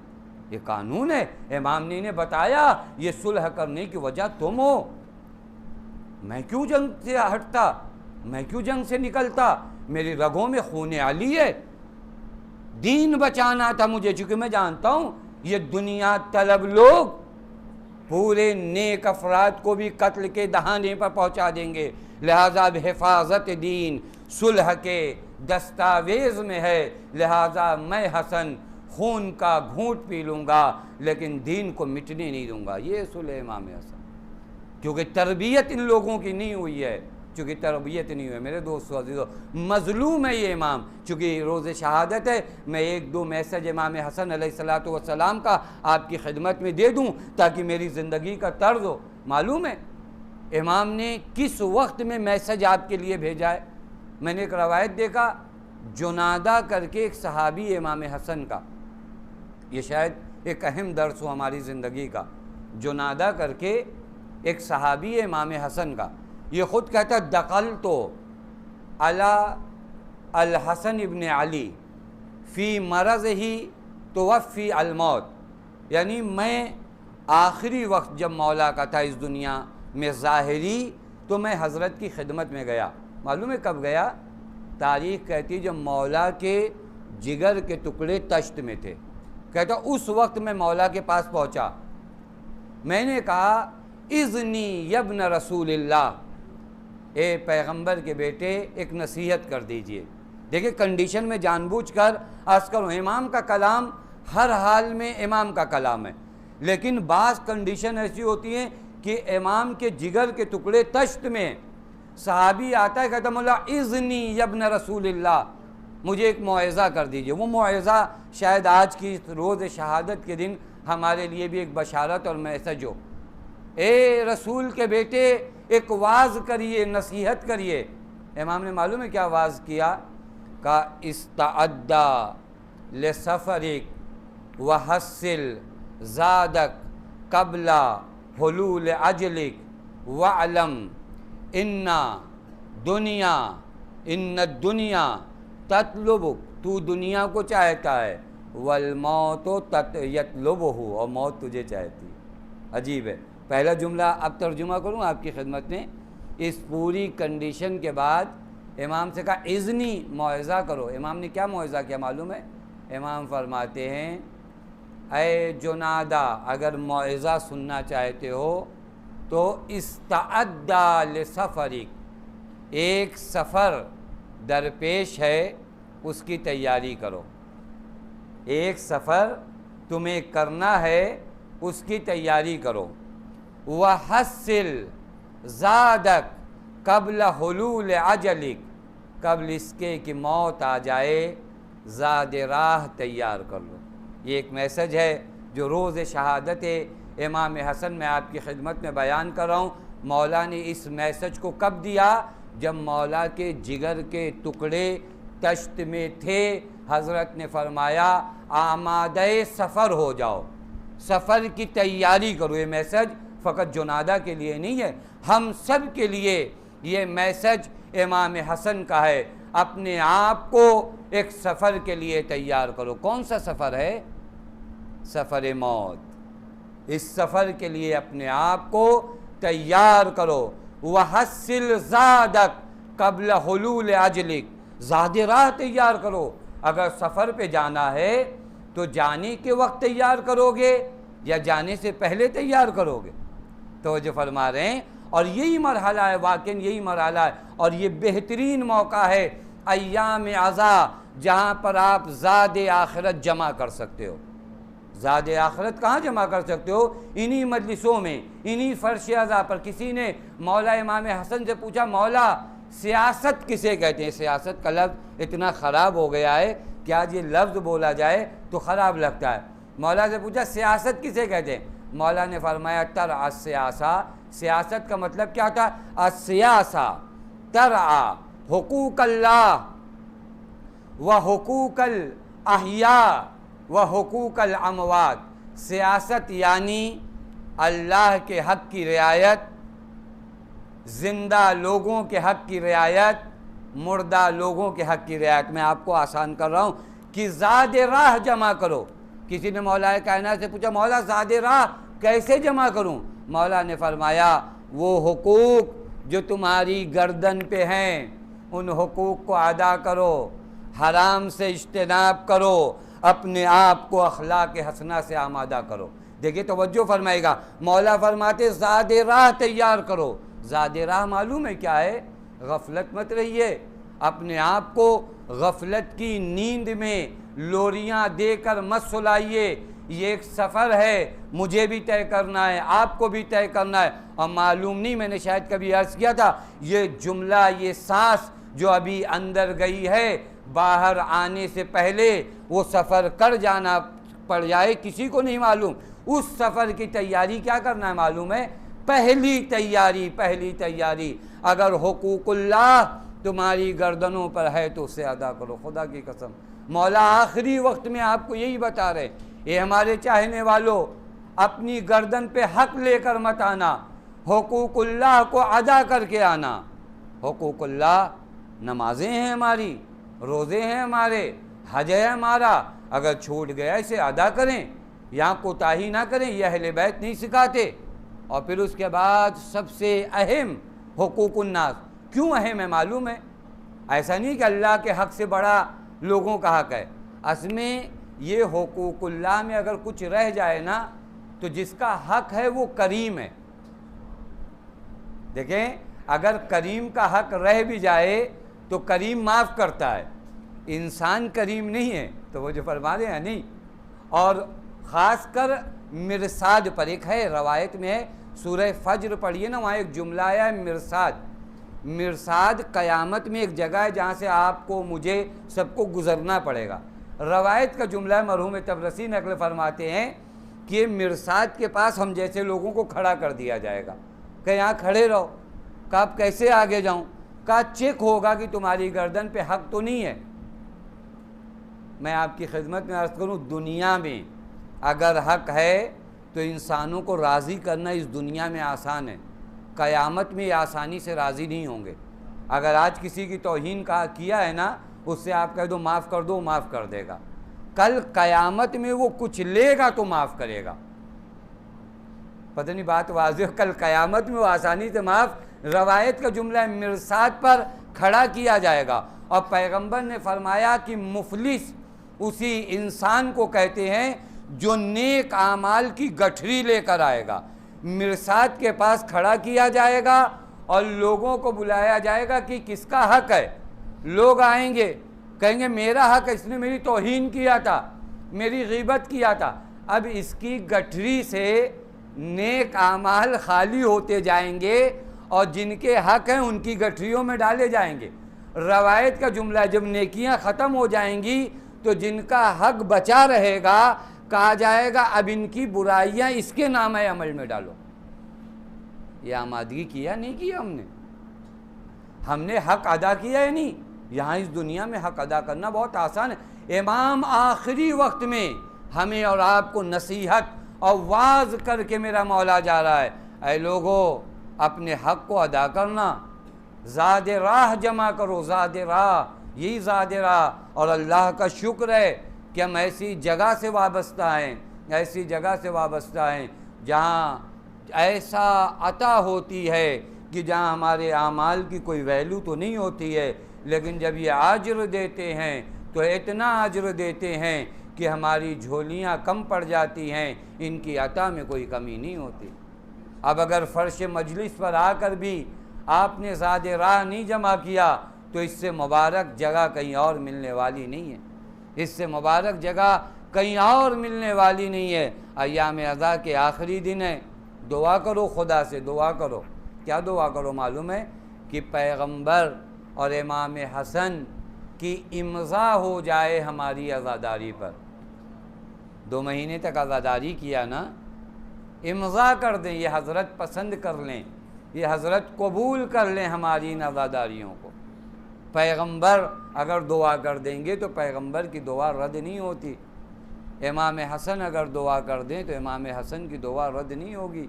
ये कानून है। इमाम ने इन्हें बताया ये सुलह करने की वजह तुम हो। मैं क्यों जंग से हटता, मैं क्यों जंग से निकलता? मेरी रगों में खून अली है। दीन बचाना था मुझे, चूंकि मैं जानता हूं ये दुनिया तलब लोग पूरे नेक अफराद को भी कत्ल के दहाने पर पहुंचा देंगे। लिहाजा हिफाजत दीन सुलह के दस्तावेज़ में है। लिहाजा मैं हसन खून का घूंट पी लूँगा, लेकिन दीन को मिटने नहीं दूंगा। ये सुलह इमाम हसन, क्योंकि तरबियत इन लोगों की नहीं हुई है, चूँकि तरबियत नहीं हुई है। मेरे दोस्तों अजीज़ों, मज़लूम है ये इमाम। चूँकि रोज़े शहादत है, मैं एक दो मैसेज इमाम हसन अलैहिस्सलातु वस्सलाम का आपकी खिदमत में दे दूँ ताकि मेरी ज़िंदगी का तर्ज हो। मालूम है इमाम ने किस वक्त में मैसेज आपके लिए भेजा है? मैंने एक रवायत देखा, जुनादा करके एक सहाबी इमाम हसन का, ये शायद एक अहम दर्स हो हमारी ज़िंदगी का। जुनादा करके एक सहाबी इमाम हसन का, ये ख़ुद कहता दखल तो अला अल हसन इब्न अली फ़ी मरज़ ही तो वफ़ी अलमौत। यानी मैं आखिरी वक्त जब मौला का था इस दुनिया में ज़ाहिरी, तो मैं हज़रत की खिदमत में गया। मालूम है कब गया? तारीख़ कहती जब मौला के जिगर के टुकड़े तश्त में थे। कहता उस वक्त मैं मौला के पास पहुंचा। मैंने कहा इज़नी यब्न रसूलिल्लाह, ए पैगंबर के बेटे एक नसीहत कर दीजिए। देखिए कंडीशन में जानबूझकर अर्ज़ करूँ, इमाम का कलाम हर हाल में इमाम का कलाम है, लेकिन बाज़ कंडीशन ऐसी होती हैं कि इमाम के जिगर के टुकड़े तश्त में सहाबी आता है, कहता मौला इज़नी यब्न रसूलिल्लाह, मुझे एक मुआज़ा कर दीजिए। वो मुआज़ा शायद आज की रोज़ शहादत के दिन हमारे लिए भी एक बशारत और मैसेज हो। ए रसूल के बेटे एक वाज़ करिए, नसीहत करिए। इमाम ने मालूम है क्या वाज़ किया? का इस्तअद्दा ले सफ़रिक व हस्सिल ज़ादक कबला हुलूल अजलिक व अलम इन्ना दुनिया ततलुबुक, तू दुनिया को चाहता है, वल मौतो यतलुबहु, और मौत तुझे चाहती है। अजीब है। पहला जुमला अब तर्जुमा करूँ आपकी खिदमत में। इस पूरी कंडीशन के बाद इमाम से कहा इज़नी मुआज़ा करो। इमाम ने क्या मुआज़ा किया मालूम है? इमाम फरमाते हैं, ऐ जुनादा, अगर मौइज़ा सुनना चाहते हो तो इस्तअद्दा लिसफरिक, एक सफ़र दरपेश है, उसकी तैयारी करो। एक सफ़र तुम्हें करना है, उसकी तैयारी करो। वहस्सिल ज़ादक कब्ल हुलूल अजलिक, कब्ल इसके कि मौत आ जाए, ज़ाद राह तैयार कर लो। ये एक मैसेज है जो रोज़ शहादत इमाम हसन में आपकी खिदमत में बयान कर रहा हूँ। मौला ने इस मैसेज को कब दिया? जब मौला के जिगर के टुकड़े तश्त में थे, हज़रत ने फरमाया आमादे सफ़र हो जाओ, सफ़र की तैयारी करो। ये मैसेज फ़कत जुनादा के लिए नहीं है, हम सब के लिए ये मैसेज इमाम हसन का है। अपने आप को एक सफ़र के लिए तैयार करो। कौन सा सफ़र है? सफ़र मौत। इस सफ़र के लिए अपने आप को तैयार करो। वहस्सिल ज़ादक कब्ल हुलूल अजलिक, ज़ादे राह तैयार करो। अगर सफ़र पे जाना है तो जाने के वक्त तैयार करोगे या जाने से पहले तैयार करोगे? तो जो फरमा रहे हैं, और यही मरहला है, वाकई यही मरहला है, और ये बेहतरीन मौका है अय्याम अज़ा, जहाँ पर आप ज़ादे आखिरत जमा कर सकते हो। ज़ादे आखिरत कहाँ जमा कर सकते हो? इन्हीं मजलिसों में, इन्हीं फ़र्श अज़ा पर। किसी ने मौला इमाम हसन से पूछा, मौला सियासत किसे कहते हैं? सियासत का लफ्ज़ इतना ख़राब हो गया है कि आज ये लफ्ज़ बोला जाए तो ख़राब लगता है। मौला से पूछा सियासत किसे कहते हैं? मौला ने फरमाया तर सियासा, सियासत का मतलब क्या था? सियासा तरआ हुकूकल्लाह व हुकूकल अहिया व हुकूकल अमवात। सियासत यानी अल्लाह के हक़ की रियायत, ज़िंदा लोगों के हक़ की रियायत, मुर्दा लोगों के हक़ की रियायत। मैं आपको आसान कर रहा हूँ कि ज़ादे राह जमा करो। किसी ने मौला कायनात से पूछा, मौला ज़ादे राह कैसे जमा करूँ? मौला ने फरमाया वो हुकूक जो तुम्हारी गर्दन पे हैं, उन हुकूक को अदा करो, हराम से इज्तनाब करो, अपने आप को अखलाक हसना से आमादा करो। देखिए तवज्जो फरमाएगा, मौला फरमाते ज़ादे राह तैयार करो। ज़ादे राह मालूम है क्या है? गफलत मत रहिए, अपने आप को गफलत की नींद में लोरियां देकर मत सुलाइए। ये एक सफ़र है, मुझे भी तय करना है, आपको भी तय करना है। और मालूम नहीं, मैंने शायद कभी अर्ज़ किया था, ये जुमला, ये सांस जो अभी अंदर गई है, बाहर आने से पहले वो सफ़र कर जाना पड़ जाए, किसी को नहीं मालूम। उस सफ़र की तैयारी क्या करना है मालूम है? पहली तैयारी अगर हुकूकुल्लाह तुम्हारी गर्दनों पर है तो उसे अदा करो। खुदा की कसम, मौला आखिरी वक्त में आपको यही बता रहे, ये हमारे चाहने वालों, अपनी गर्दन पे हक लेकर मत आना, हुकूकुल्लाह को अदा करके आना। हुकूकुल्लाह नमाजें हैं हमारी, रोज़े हैं हमारे, हज है हमारा, अगर छूट गया इसे अदा करें, यहाँ कोताही ना करें। यह अहले बैत नहीं सिखाते। और फिर उसके बाद सबसे अहम हुकूकुन्नास। क्यों अहम है मालूम है? ऐसा नहीं कि अल्लाह के हक़ से बड़ा लोगों का हक़ है। असल में ये हुकूकुल्लाह में अगर कुछ रह जाए ना, तो जिसका हक़ है वो करीम है। देखें, अगर करीम का हक़ रह भी जाए तो करीम माफ़ करता है, इंसान करीम नहीं है। तो वो जो फरमा रहे हैं नहीं। और ख़ासकर मिरसाद पर एक है, रवायत में है, सूरह फज्र पढ़िए ना, वहाँ एक जुमला आया है मिरसाद। मिरसाद क़यामत में एक जगह है जहाँ से आपको, मुझे, सबको गुज़रना पड़ेगा। रवायत का जुमला है, मरहूम तबरसी नकल फरमाते हैं कि ये मिरसाद के पास हम जैसे लोगों को खड़ा कर दिया जाएगा कि यहाँ खड़े रहो। कहा आप कैसे आगे जाऊँ? कहा चेक होगा कि तुम्हारी गर्दन पे हक़ तो नहीं है। मैं आपकी खिदमत में अर्ज़ करूँ, दुनिया में अगर हक़ है तो इंसानों को राज़ी करना इस दुनिया में आसान है, क़यामत में आसानी से राज़ी नहीं होंगे। अगर आज किसी की तौहीन का किया है ना, उससे आप कह दो माफ़ कर दो, माफ़ कर देगा। कल क़यामत में वो कुछ लेगा तो माफ़ करेगा। पता नहीं बात वाज़ेह, कल क़यामत में वो आसानी से माफ़। रवायत का जुमला मिरसाद पर खड़ा किया जाएगा। और पैगंबर ने फरमाया कि मुफलिस उसी इंसान को कहते हैं जो नेक आमाल की गठरी लेकर आएगा। मिरसाद के पास खड़ा किया जाएगा और लोगों को बुलाया जाएगा कि किसका हक है। लोग आएंगे, कहेंगे मेरा हक है, इसने मेरी तौहीन किया था, मेरी गीबत किया था। अब इसकी गठरी से नेक आमाल खाली होते जाएंगे और जिनके हक हैं उनकी गठरियों में डाले जाएंगे। रवायत का जुमला, जब नेकियां ख़त्म हो जाएंगी तो जिनका हक बचा रहेगा कहा जाएगा अब इनकी बुराइयां इसके नामे अमल में डालो। ये आमादगी किया नहीं किया हमने हक अदा किया है नहीं। यहाँ इस दुनिया में हक अदा करना बहुत आसान है। इमाम आखिरी वक्त में हमें और आपको नसीहत और वाज करके मेरा मौला जा रहा है, ऐ लोगों अपने हक को अदा करना, ज़ाद राह जमा करो, ज़ाद राह, यही ज़ाद राह। और अल्लाह का शुक्र है कि हम ऐसी जगह से वाबस्ता हैं, ऐसी जगह से वाबस्ता हैं जहाँ ऐसा अता होती है कि जहाँ हमारे आमाल की कोई वैल्यू तो नहीं होती है, लेकिन जब ये आजर देते हैं तो इतना आजर देते हैं कि हमारी झोलियाँ कम पड़ जाती हैं, इनकी अता में कोई कमी नहीं होती। अब अगर फ़र्श मजलिस पर आकर भी आपने ज़ादे राह नहीं जमा किया तो इससे मुबारक जगह कहीं और मिलने वाली नहीं है, इससे मुबारक जगह कहीं और मिलने वाली नहीं है। अय्याम अज़ा के आखिरी दिन है, दुआ करो, खुदा से दुआ करो। क्या दुआ करो मालूम है कि पैगंबर और इमाम हसन की इम्ज़ा हो जाए हमारी आज़ादारी पर। 2 महीने तक आज़ादारी किया ना, इम्ज़ा कर दें, ये हज़रत पसंद कर लें, ये हज़रत कबूल कर लें हमारी इन आज़ादारियों को। पैगंबर अगर दुआ कर देंगे तो पैगंबर की दुआ रद्द नहीं होती। इमाम हसन अगर दुआ कर दें तो इमाम हसन की दुआ रद्द नहीं होगी।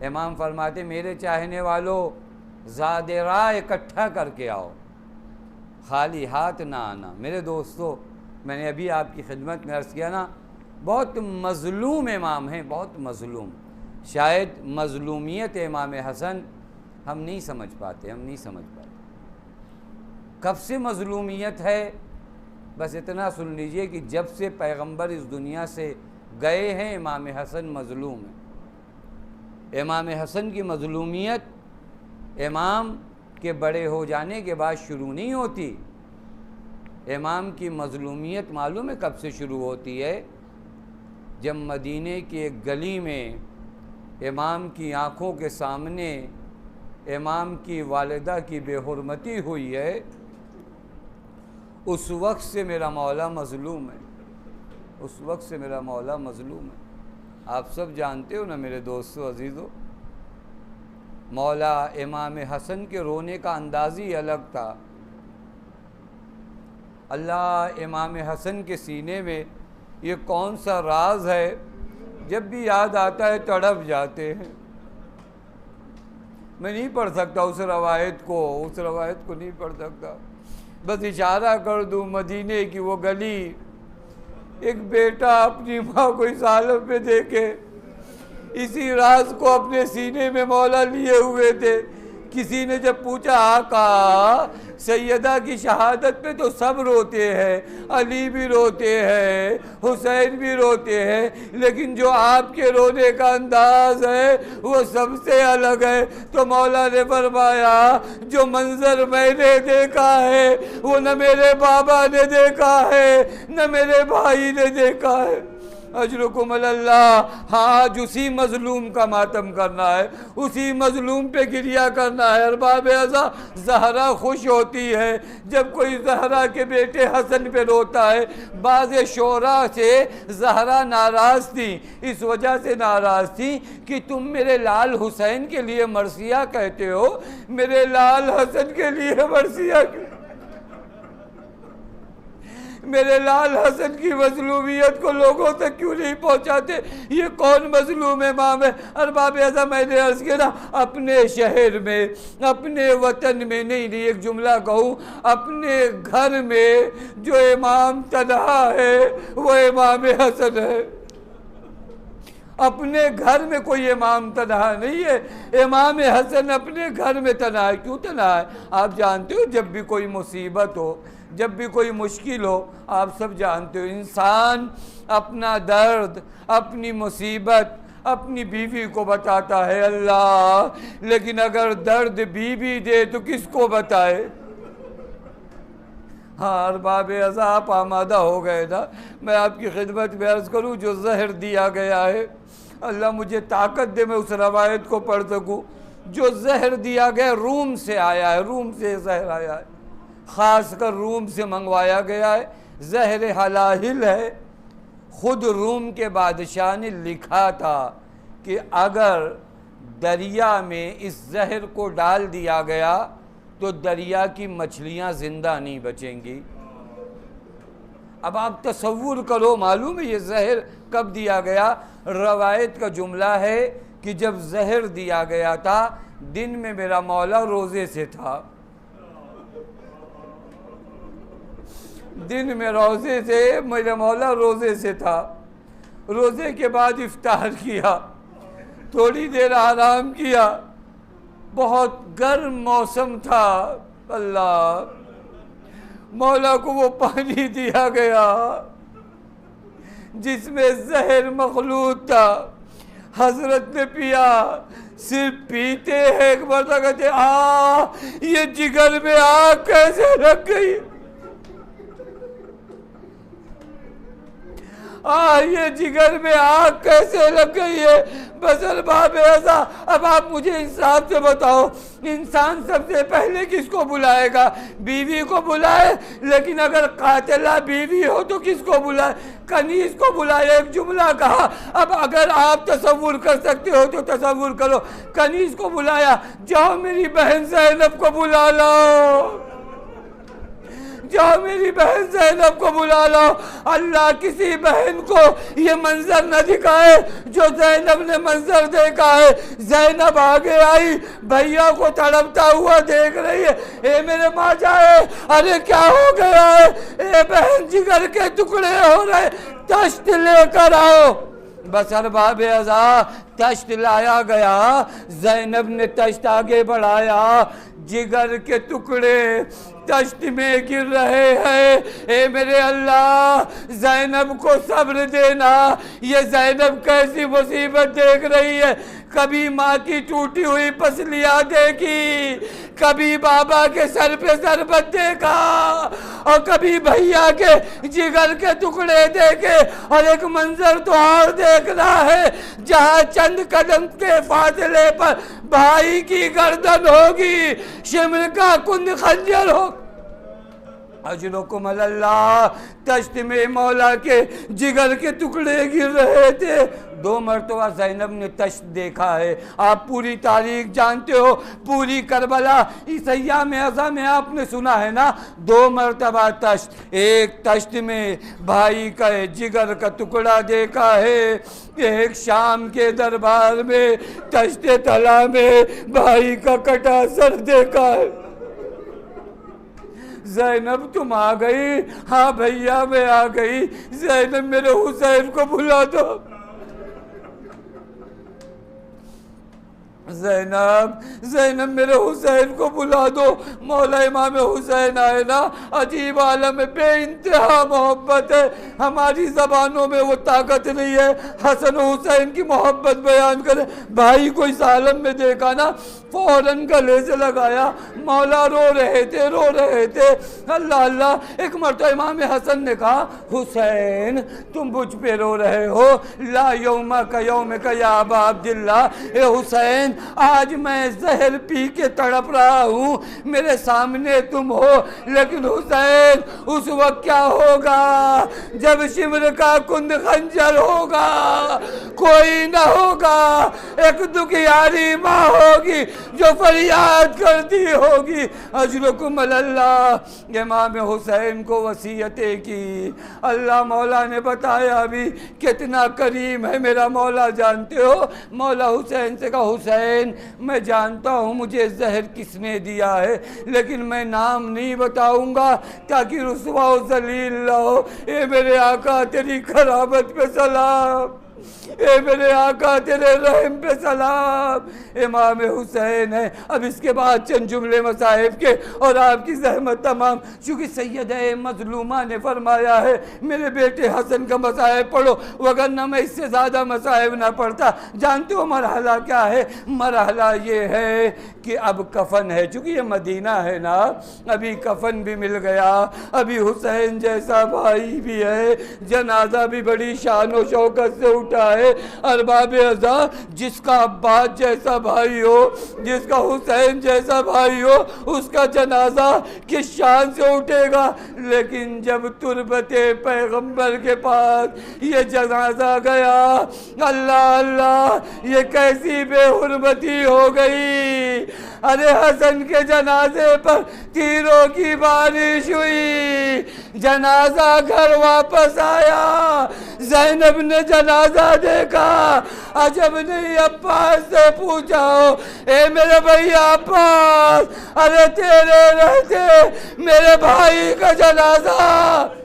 इमाम फरमाते मेरे चाहने वालों ज़ादे राह इकट्ठा करके आओ, खाली हाथ ना आना। मेरे दोस्तों, मैंने अभी आपकी खिदमत में अर्ज़ किया ना, बहुत मज़लूम इमाम हैं, बहुत मज़लूम। शायद मज़लूमियत इमाम हसन हम नहीं समझ पाते, हम नहीं समझ पाते कब से मज़लूमियत है। बस इतना सुन लीजिए कि जब से पैगंबर इस दुनिया से गए हैं इमाम हसन मज़लूम है। इमाम हसन की मज़लूमियत इमाम के बड़े हो जाने के बाद शुरू नहीं होती। इमाम की मज़लूमियत मालूम है कब से शुरू होती है? जब मदीने की एक गली में इमाम की आँखों के सामने इमाम की वालिदा की बेहुरमती हुई है, उस वक्त से मेरा मौला मज़लूम है, उस वक्त से मेरा मौला मज़लूम है। आप सब जानते हो ना मेरे दोस्तों अजीज़ों, मौला इमाम हसन के रोने का अंदाज़ ही अलग था। अल्लाह इमाम हसन के सीने में ये कौन सा राज है, जब भी याद आता है तड़प जाते हैं। मैं नहीं पढ़ सकता उस रवायत को नहीं पढ़ सकता। बस इशारा कर दूँ, मदीने की वो गली, एक बेटा अपनी माँ को इस हालत में देखे, इसी राज को अपने सीने में मौला लिए हुए थे। किसी ने जब पूछा आका सैयदा की शहादत पे तो सब रोते हैं, अली भी रोते हैं, हुसैन भी रोते हैं, लेकिन जो आपके रोने का अंदाज है वो सबसे अलग है। तो मौला ने फरमाया जो मंजर मैंने देखा है वो न मेरे बाबा ने देखा है न मेरे भाई ने देखा है। अजरुकुम अल्लाह। आज उसी मज़लूम का मातम करना है, उसी मज़लूम पे गिरिया करना है। अरबाब अज़ा ज़हरा खुश होती है जब कोई ज़हरा के बेटे हसन पे रोता है। बाज़ शोरा से ज़हरा नाराज़ थी, इस वजह से नाराज़ थी कि तुम मेरे लाल हुसैन के लिए मरसिया कहते हो, मेरे लाल हसन के लिए मरसिया, मेरे लाल हसन की मज़लूमियत को लोगों तक क्यों नहीं पहुंचाते? ये कौन मज़लूम इमाम है? अरबाब अज़ा मैंने अर्ज़ किया ना, अपने शहर में, अपने वतन में नहीं, एक जुमला कहूँ, अपने घर में जो इमाम तन्हा है वो इमाम हसन है। अपने घर में कोई इमाम तन्हा नहीं है, इमाम हसन अपने घर में तन्हा है। क्यों तन्हा है? आप जानते हो जब भी कोई मुसीबत हो, जब भी कोई मुश्किल हो, आप सब जानते हो, इंसान अपना दर्द, अपनी मुसीबत अपनी बीवी को बताता है अल्लाह, लेकिन अगर दर्द बीवी दे तो किसको बताए। हाँ, अरबाब अज़ाब आमादा हो गए ना। मैं आपकी खिदमत में अर्ज़ करूँ, जो जहर दिया गया है, अल्लाह मुझे ताकत दे मैं उस रवायत को पढ़ सकूँ। जो जहर दिया गया रूम से आया है, रूम से जहर आया है, ख़ास कर रूम से मंगवाया गया है। जहर हलाहिल है। ख़ुद रूम के बादशाह ने लिखा था कि अगर दरिया में इस जहर को डाल दिया गया तो दरिया की मछलियां ज़िंदा नहीं बचेंगी। अब आप तसव्वुर करो, मालूम है ये जहर कब दिया गया? रवायत का जुमला है कि जब जहर दिया गया था, दिन में मेरा मौला रोज़े से था, दिन में रोज़े से मेरा मौला रोज़े से था। रोज़े के बाद इफ्तार किया, थोड़ी देर आराम किया, बहुत गर्म मौसम था। अल्लाह, मौला को वो पानी दिया गया जिसमें जहर मखलूत था। हजरत ने पिया, सिर्फ पीते हैं एक मरतबा कहते ये जिगर में आग कैसे लग गई, ये जिगर में आग कैसे लग गई है। बस अरबाब ऐसा। अब आप मुझे इंसाफ से बताओ, इंसान सबसे पहले किसको बुलाएगा? बीवी को बुलाए, लेकिन अगर कातिला बीवी हो तो किसको बुलाए? कनीज को बुलाए। एक जुमला कहा। अब अगर आप तसव्वुर कर सकते हो तो तसव्वुर करो, कनीज को बुलाया, जाओ मेरी बहन ज़ैनब को बुला लो, जाओ मेरी बहन ज़ैनब को बुला लो। अल्लाह किसी बहन को ये मंजर न दिखाए जो ज़ैनब ने मंजर देखा है। ज़ैनब आगे आई, भैया को तड़पता हुआ देख रही है। ए मेरे माँ जाए, अरे क्या हो गया है? ए बहन, जिगर के टुकड़े हो रहे, तश्त लेकर आओ। बस अरबाब अज़ा तश्त लाया गया। ज़ैनब ने तश्त आगे बढ़ाया, जिगर के टुकड़े तश्त में गिर रहे हैं। ए मेरे अल्लाह, ज़ैनब को सब्र देना। ये ज़ैनब कैसी मुसीबत देख रही है। कभी माँ की टूटी हुई पसलियाँ देखी, कभी बाबा के सर पे सरबत देखा, और कभी भैया के जिगर के टुकड़े देखे, और एक मंजर तो और देख रहा है जहाँ चंद कदम के फासले पर भाई की गर्दन होगी, शिमर का कुंद खंजर हो। अजरुकुम अल्लाह, तश्त में मौला के जिगर के टुकड़े गिर रहे थे। 2 मरतबा ज़ैनब ने तश्त देखा है। आप पूरी तारीख जानते हो, पूरी करबला इस अय्याम अज़ा में आपने सुना है ना। 2 मरतबा तश्त, एक तश्त में भाई का जिगर का टुकड़ा देखा है, एक शाम के दरबार में तश्त तला में भाई का कटा सर देखा है। ज़ैनब तुम आ गई? हाँ भैया मैं आ गई। ज़ैनब मेरे हुसैन को बुला दो। ज़ैनब मेरे हुसैन को बुला दो। मौला इमाम हुसैन आए ना, अजीब आलम में बेइंतहा मोहब्बत है। हमारी ज़बानों में वो ताकत नहीं है हसन हुसैन की मोहब्बत बयान करे। भाई को इस आलम में देखा ना, फौरन गले से लगाया। मौला रो रहे थे, रो रहे थे। अल्लाह अल्लाह। एक मरतबा इमाम हसन ने कहा, हुसैन तुम मुझ पे रो रहे हो? ला यौमा का यौम का या अबा अब्दुल्ला। ए हुसैन, आज मैं जहर पी के तड़प रहा हूँ, मेरे सामने तुम हो, लेकिन हुसैन उस वक्त क्या होगा जब शिमर का कुंद खंजर होगा, कोई ना होगा। एक दुखियारी माँ होगी जो फरियाद करती होगी। अजरुकुम अल्लाह। इमाम हुसैन को वसीयतें की। अल्लाह मौला ने बताया अभी कितना करीम है मेरा मौला, जानते हो। मौला हुसैन से कहा, हुसैन मैं जानता हूँ मुझे जहर किसने दिया है, लेकिन मैं नाम नहीं बताऊंगा ताकि रुसवा व ज़लील ना हो। ए मेरे आका, तेरी करामत पे सलाम। ए मेरे आका तेरे रहम पे सलाम। इमाम हुसैन है। अब इसके बाद चंद जुमले मसाहिब के और आपकी ज़हमत तमाम, चूँकि सैयद मजलूमा ने फरमाया है मेरे बेटे हसन का मसाहिब पढ़ो, वगरना मैं इससे ज़्यादा मसाहिब ना पढ़ता। जानते हो मरहला क्या है? मरहला ये है कि अब कफन है, चूँकि ये मदीना है ना, अभी कफन भी मिल गया, अभी हुसैन जैसा भाई भी है, जनाजा भी बड़ी शान और शौकत से उठा है। अरबाब अज़ा, जिसका अब्बास जैसा भाई हो, जिसका हुसैन जैसा भाई हो, उसका जनाजा किस शान से उठेगा। लेकिन जब तुरबते पैगंबर के पास ये जनाजा गया, अल्लाह अल्लाह ये कैसी बेहुरमती हो गई। अरे हसन के जनाजे पर तीरों की बारिश हुई, जनाजा घर वापस आया। ज़ैनब ने जनाजा देखा, अजब नहीं अब्बास से पूछा हो, ए मेरे भैया अब्बास, अरे तेरे रहते मेरे भाई का जनाजा।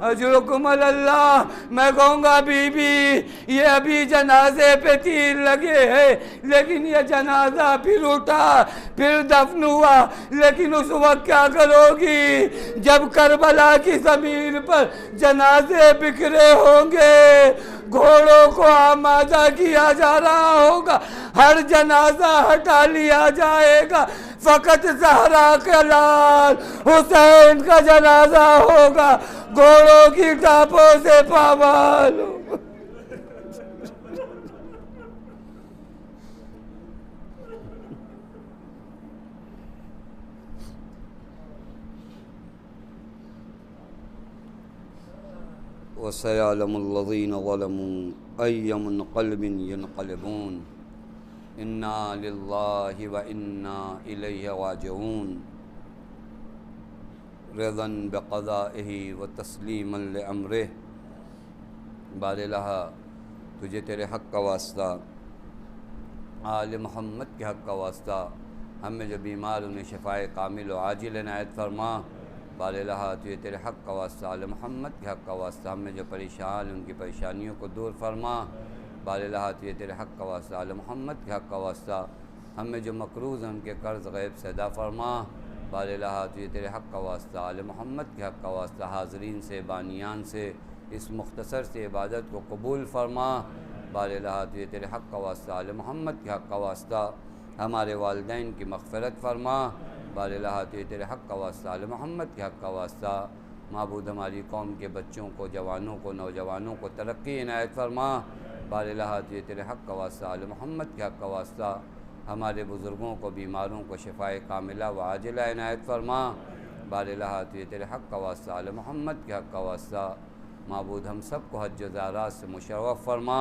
अजरुकुम अल्लाह, मैं कहूँगा बीबी ये अभी जनाजे पे तीर लगे हैं, लेकिन ये जनाजा फिर उठा, फिर दफन हुआ, लेकिन उस वक्त क्या करोगी जब करबला की ज़मीन पर जनाजे बिखरे होंगे, घोड़ों को आमादा किया जा रहा होगा, हर जनाजा हटा लिया जाएगा, फ़कत ज़हरा का लाल हुसैन का जनाजा होगा, घोड़ों की टापों से पामाल होगा। वसयअलमुल्लज़ीना ज़लमू अय्य मुनक़लिबिन यनक़लिबून इन्ना लिल्लाहि व इन्ना इलैहि राजिऊन रिज़न बिक़ज़ाइही व तस्लीमन लिअम्रिही। बारिलाहा तुझे तेरे हक़ का वास्ता, आले मोहम्मद के हक़ का वास्ता, हम में जो बीमार उन्हें शिफ़ाए कामिल व आजिल इनायत फरमा। बारिलाहा तुझे तेरे हक़ का वास्ता, आले मोहम्मद के हक़ का वास्ता, हम में जो परेशान उनकी परेशानियों को दूर फरमा। बारिलाहा तुझे तेरे हक़ का वास्ता, आले मोहम्मद के हक़ का वास्ता, हम में जो मकरूज़ हैं उनके कर्ज़ गैब से अदा फरमा। बारिलाहा तुझे तेरे हक़ का वास्ता, आले मोहम्मद के हक़ का वास्ता, हाज़रीन से बानियान से इस मुख्तसर से इबादत को कबूल फरमा। बारिलाहा तुझे तेरे हक़ का वास्ता, आले मोहम्मद के हक़ का वास्ता, हमारे वालिदैन की मग़फ़िरत फरमा। बारिलाहा तुझे तेरे हक़ का वास्ता, आले मोहम्मद के हक़ का वास्ता, माबूद हमारी कौम के बच्चों को, जवानों को, नौजवानों को तरक्की इनायत फरमा। बारिलाहा तुझे तेरे हक़ का वास्ता, आले मोहम्मद के हक़ का वास्ता, हमारे बुज़ुर्गों को, बीमारों को शिफ़ाए कामिला व आजिला इनायत फरमा। बारिलाहा तुझे तेरे हक़ का वास्ता, आले मोहम्मद के हक़ का वास्ता, माबूद हम सब को हज ज़ारात से मुशर्रफ़ फरमा।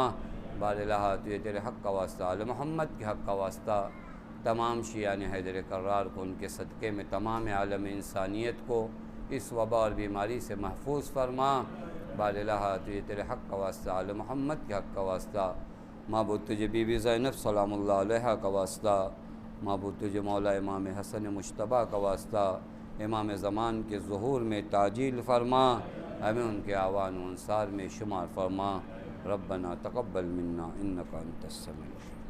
बारिलाहा तुझे तेरे हक़ का वास्ता, आले मोहम्मद के हक़ का वास्ता, तमाम शियाने हैदर कर्रार को, उनके सदक़े में तमाम आलम इंसानियत को इस वबा और बीमारी से महफूज फरमा। बारिलाहा तुझे तेरे हक़ का वास्ता, आले मोहम्मद के हक़ का वास्ता, माबूद तुझे बीबी ज़ैनब सलामुल्लाह अलैहा का वास्ता, माबूद तुझे मौला इमाम हसन मुश्तबा का वास्ता, इमाम ज़मान के ज़ुहूर में ताजील फरमा, हमें उनके आवान व अंसार में शुमार फरमा। रब्बना तक़ब्बल मिन्ना इन्नका अंतस समीउल